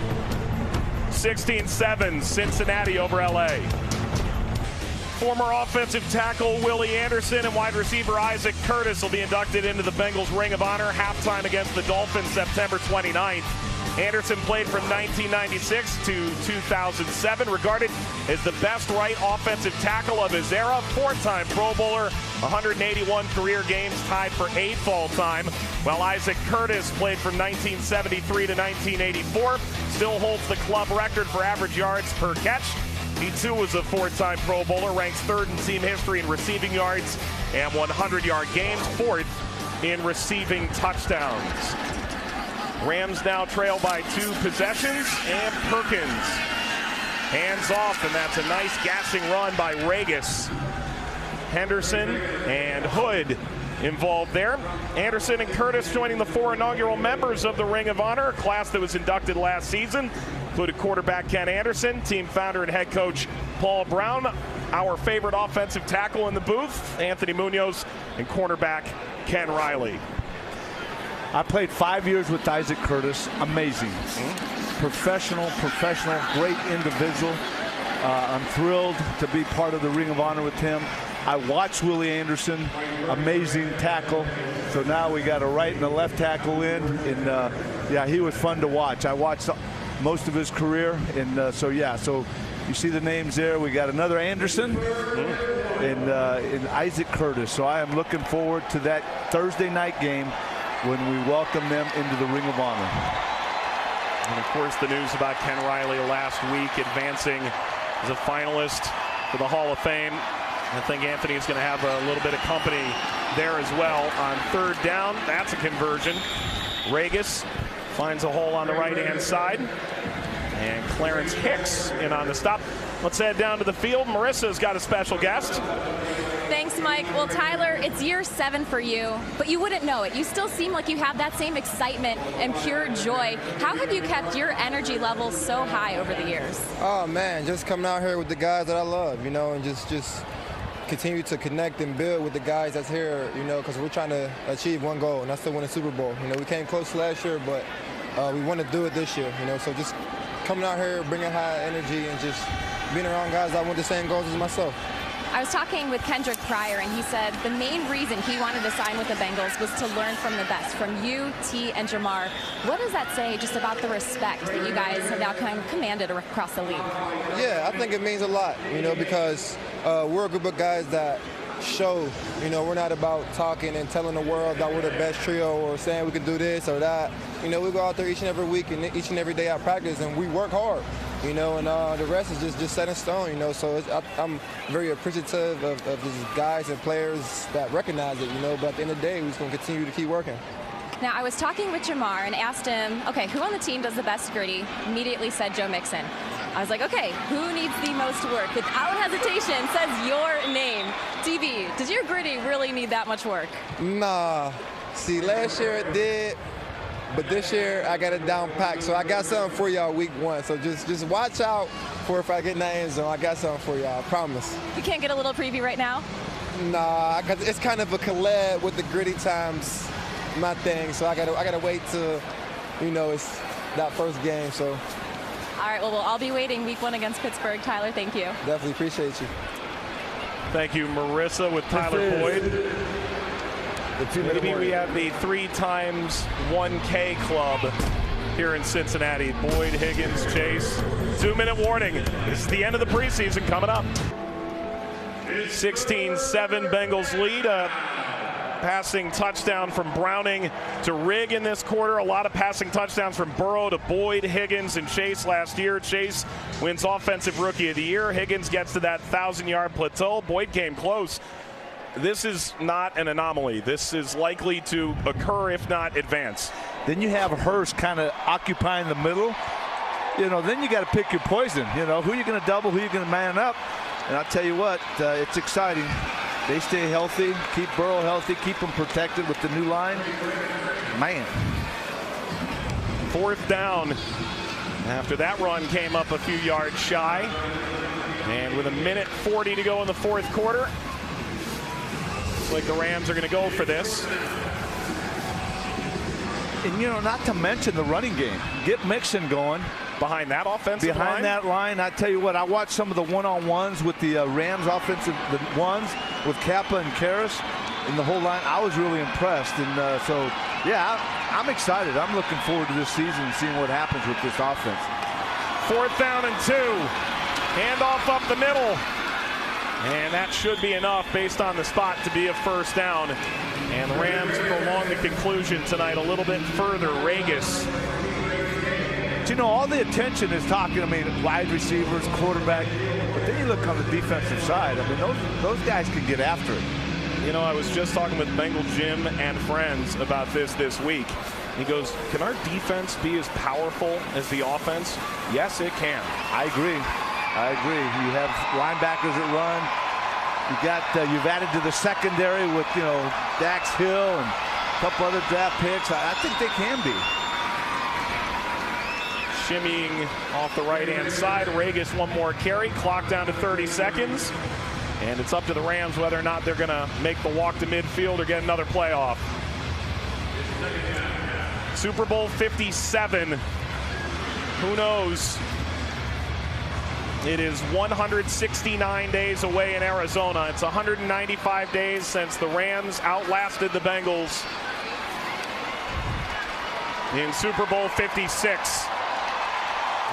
16-7, Cincinnati over LA. Former offensive tackle Willie Anderson and wide receiver Isaac Curtis will be inducted into the Bengals Ring of Honor. Halftime against the Dolphins September 29th. Anderson played from 1996 to 2007, regarded as the best right offensive tackle of his era. 4-time Pro Bowler, 181 career games, tied for 8th all-time. While Isaac Curtis played from 1973 to 1984, still holds the club record for average yards per catch. He too was a 4-time Pro Bowler, ranks 3rd in team history in receiving yards and 100-yard games, 4th in receiving touchdowns. Rams now trail by 2 possessions, and Perkins hands off, and that's a nice gassing run by Regis. Henderson and Hood involved there. Anderson and Curtis joining the 4 inaugural members of the Ring of Honor, a class that was inducted last season. Included quarterback Ken Anderson, team founder and head coach Paul Brown, our favorite offensive tackle in the booth, Anthony Munoz, and cornerback Ken Riley. I played 5 years with Isaac Curtis. Amazing. Professional, great individual. I'm thrilled to be part of the Ring of Honor with him. I watched Willie Anderson, amazing tackle. So now we got a right and a left tackle in, and yeah, he was fun to watch. I watched most of his career, and so you see the names there. We got another Anderson and Isaac Curtis. So I am looking forward to that Thursday night game when we welcome them into the Ring of Honor. And of course, the news about Ken Riley last week advancing as a finalist for the Hall of Fame. I think Anthony is going to have a little bit of company there as well. On third down, that's a conversion. Regis finds a hole on the right-hand side. And Clarence Hicks in on the stop. Let's head down to the field. Marissa's got a special guest. Thanks, Mike. Well, Tyler, it's year 7 for you, but you wouldn't know it. You still seem like you have that same excitement and pure joy. How have you kept your energy levels so high over the years? Oh, man, just coming out here with the guys that I love, you know, and just continue to connect and build with the guys that's here, you know, because we're trying to achieve one goal, and that's to win a Super Bowl. You know, we came close last year, but we want to do it this year, you know, so just coming out here, bringing high energy, and just being around guys that want the same goals as myself. I was talking with Kendrick Pryor, and he said the main reason he wanted to sign with the Bengals was to learn from the best, from you, T, and Jamar. What does that say just about the respect that you guys have now kind of commanded across the league? Yeah, I think it means a lot, you know, because we're a group of guys that show, you know, we're not about talking and telling the world that we're the best trio or saying we can do this or that. You know, we go out there each and every week and each and every day at practice, and we work hard, you know, and the rest is just set in stone, you know. So I'm very appreciative of these guys and players that recognize it, you know, but at the end of the day, we're just going to continue to keep working. Now, I was talking with Jamar and asked him, okay, who on the team does the best gritty? Immediately said Joe Mixon. I was like, okay, who needs the most work? Without hesitation, says your name. DB, does your gritty really need that much work? Nah. See, last year it did, but this year I got it down packed. So I got something for y'all week 1. So just watch out for if I get in that end zone. I got something for y'all, I promise. You can't get a little preview right now? Nah, it's kind of a collab with the gritty times, my thing. So I gotta wait till, you know, it's that first game. So. All right, well, I'll be waiting week 1 against Pittsburgh. Tyler, thank you. Definitely appreciate you. Thank you, Marissa, with Tyler Boyd. Maybe we have the 3 times 1K club here in Cincinnati. Boyd, Higgins, Chase. 2-minute warning. This is the end of the preseason coming up. 16-7 Bengals lead. Passing touchdown from Browning to Rigg in this quarter. A lot of passing touchdowns from Burrow to Boyd, Higgins, and Chase last year. Chase wins Offensive Rookie of the Year. Higgins gets to that 1,000-yard plateau. Boyd came close. This is not an anomaly. This is likely to occur, if not advance. Then you have Hurst kind of occupying the middle. You know, then you got to pick your poison. You know, who are you going to double, who are you going to man up? And I'll tell you what, it's exciting. They stay healthy, keep Burrow healthy, keep him protected with the new line. Man. 4th down. After that run came up a few yards shy. And with 1:40 to go in the 4th quarter, looks like the Rams are going to go for this. And, you know, not to mention the running game. Get Mixon going. Behind that offensive line? Behind that line, I tell you what, I watched some of the one-on-ones with the Rams offensive, the ones with Kappa and Karras and the whole line. I was really impressed. And so, yeah, I'm excited. I'm looking forward to this season and seeing what happens with this offense. 4th down and 2. Handoff up the middle. And that should be enough based on the spot to be a 1st down. And the Rams prolong the conclusion tonight a little bit further. Regis. You know, all the attention is talking, I mean, wide receivers, quarterback, but then you look on the defensive side. I mean, those guys can get after it. You know, I was just talking with Bengal Jim and friends about this week. He goes, can our defense be as powerful as the offense? Yes, it can. I agree. You have linebackers that run. You've added to the secondary with, you know, Dax Hill and a couple other draft picks. I think they can be. Shimmying off the right-hand side. Regis 1 more carry. Clock down to 30 seconds. And it's up to the Rams whether or not they're going to make the walk to midfield or get another playoff. Super Bowl 57. Who knows It is 169 days away in Arizona. It's 195 days since the Rams outlasted the Bengals in Super Bowl 56.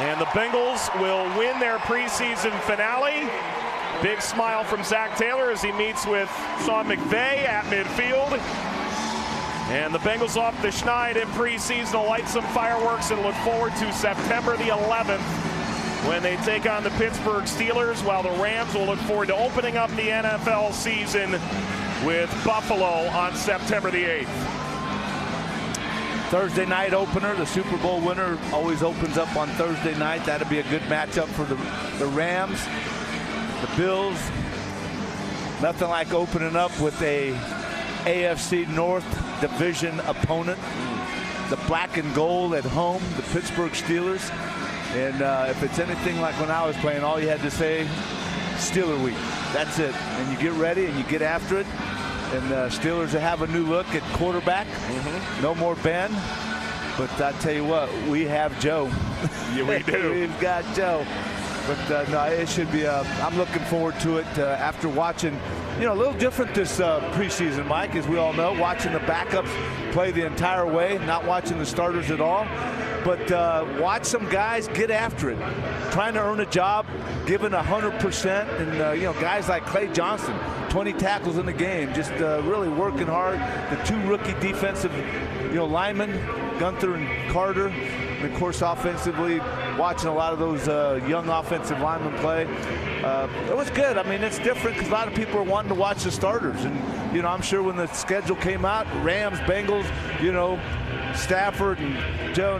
And the Bengals will win their preseason finale. Big smile from Zach Taylor as he meets with Sean McVay at midfield. And the Bengals off the schneid in preseason will light some fireworks and look forward to September the 11th when they take on the Pittsburgh Steelers, while the Rams will look forward to opening up the NFL season with Buffalo on September the 8th. Thursday night opener. The Super Bowl winner always opens up on Thursday night. That'll be a good matchup for the Rams. The Bills, nothing like opening up with a AFC North division opponent. The black and gold at home, the Pittsburgh Steelers. And if it's anything like when I was playing, all you had to say, Steeler week. That's it. And you get ready and you get after it. And the Steelers have a new look at quarterback. No more Ben. But I tell you what, we have Joe. Yeah, we do. We've got Joe. But no, it should be. I'm looking forward to it after watching, a little different this preseason, Mike, as we all know, watching the backups play the entire way, not watching the starters at all. But watch some guys get after it, trying to earn a job, giving 100%, and guys like Clay Johnson, 20 tackles in the game, just really working hard. The two rookie defensive, linemen, Gunther and Carter. And of course, offensively, watching a lot of those young offensive linemen play. It was good. I mean, it's different because a lot of people are wanting to watch the starters. And, I'm sure when the schedule came out, Rams, Bengals, Stafford and Joe,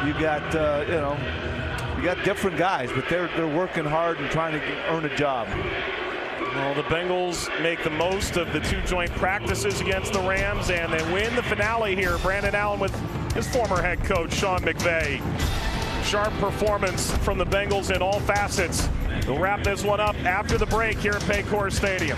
you got different guys, but they're working hard and trying to earn a job. Well, the Bengals make the most of the two joint practices against the Rams, and they win the finale here. Brandon Allen with his former head coach, Sean McVay. Sharp performance from the Bengals in all facets. We'll wrap this one up after the break here at Paycor Stadium.